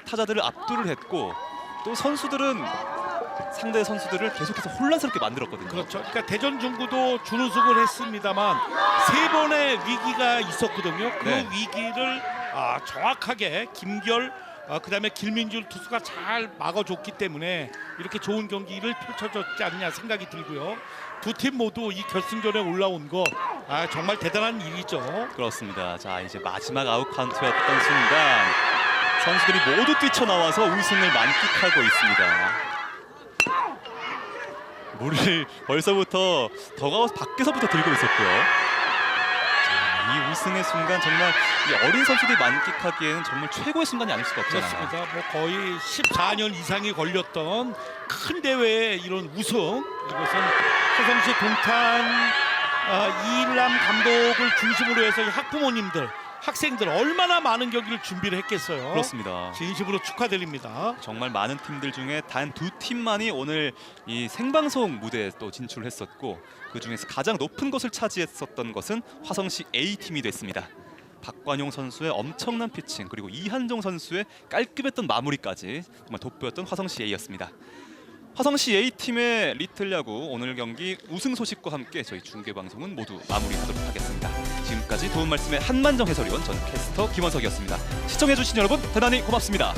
타자들을 압도를 했고, 또 선수들은 상대 선수들을 계속해서 혼란스럽게 만들었거든요. 그렇죠. 그러니까 대전 중구도 준우승을 했습니다만 3번의 위기가 있었거든요. 그 네. 위기를 정확하게 김결 그다음에 김민준 투수가 잘 막아줬기 때문에 이렇게 좋은 경기를 펼쳐졌지 않냐 생각이 들고요. 두 팀 모두 이 결승전에 올라온 거 정말 대단한 일이죠. 그렇습니다. 자, 이제 마지막 아웃 카운트였던 순간 선수들이 모두 뛰쳐나와서 우승을 만끽하고 있습니다. 물을 벌써부터 더가웃 밖에서부터 들고 있었고요. 자, 이 우승의 순간 정말 이 어린 선수들이 만끽하기에는 정말 최고의 순간이 아닐 수가 없잖아요. 그렇습니다. 뭐 거의 14년 이상이 걸렸던 큰 대회의 이런 우승, 이것은 화성시 동탄 이일남 감독을 중심으로 해서 이 학부모님들, 학생들 얼마나 많은 경기를 준비를 했겠어요. 그렇습니다. 진심으로 축하드립니다. 정말 많은 팀들 중에 단 두 팀만이 오늘 이 생방송 무대에 또 진출했었고, 그 중에서 가장 높은 곳을 차지했었던 것은 화성시 A팀이 됐습니다. 박관용 선수의 엄청난 피칭, 그리고 이한종 선수의 깔끔했던 마무리까지 정말 돋보였던 화성시 A였습니다. 화성시 A팀의 리틀 야구 오늘 경기 우승 소식과 함께 저희 중계방송은 모두 마무리하도록 하겠습니다. 지금까지 도움 말씀의 한만정 해설위원, 전 캐스터 김원석이었습니다. 시청해주신 여러분 대단히 고맙습니다.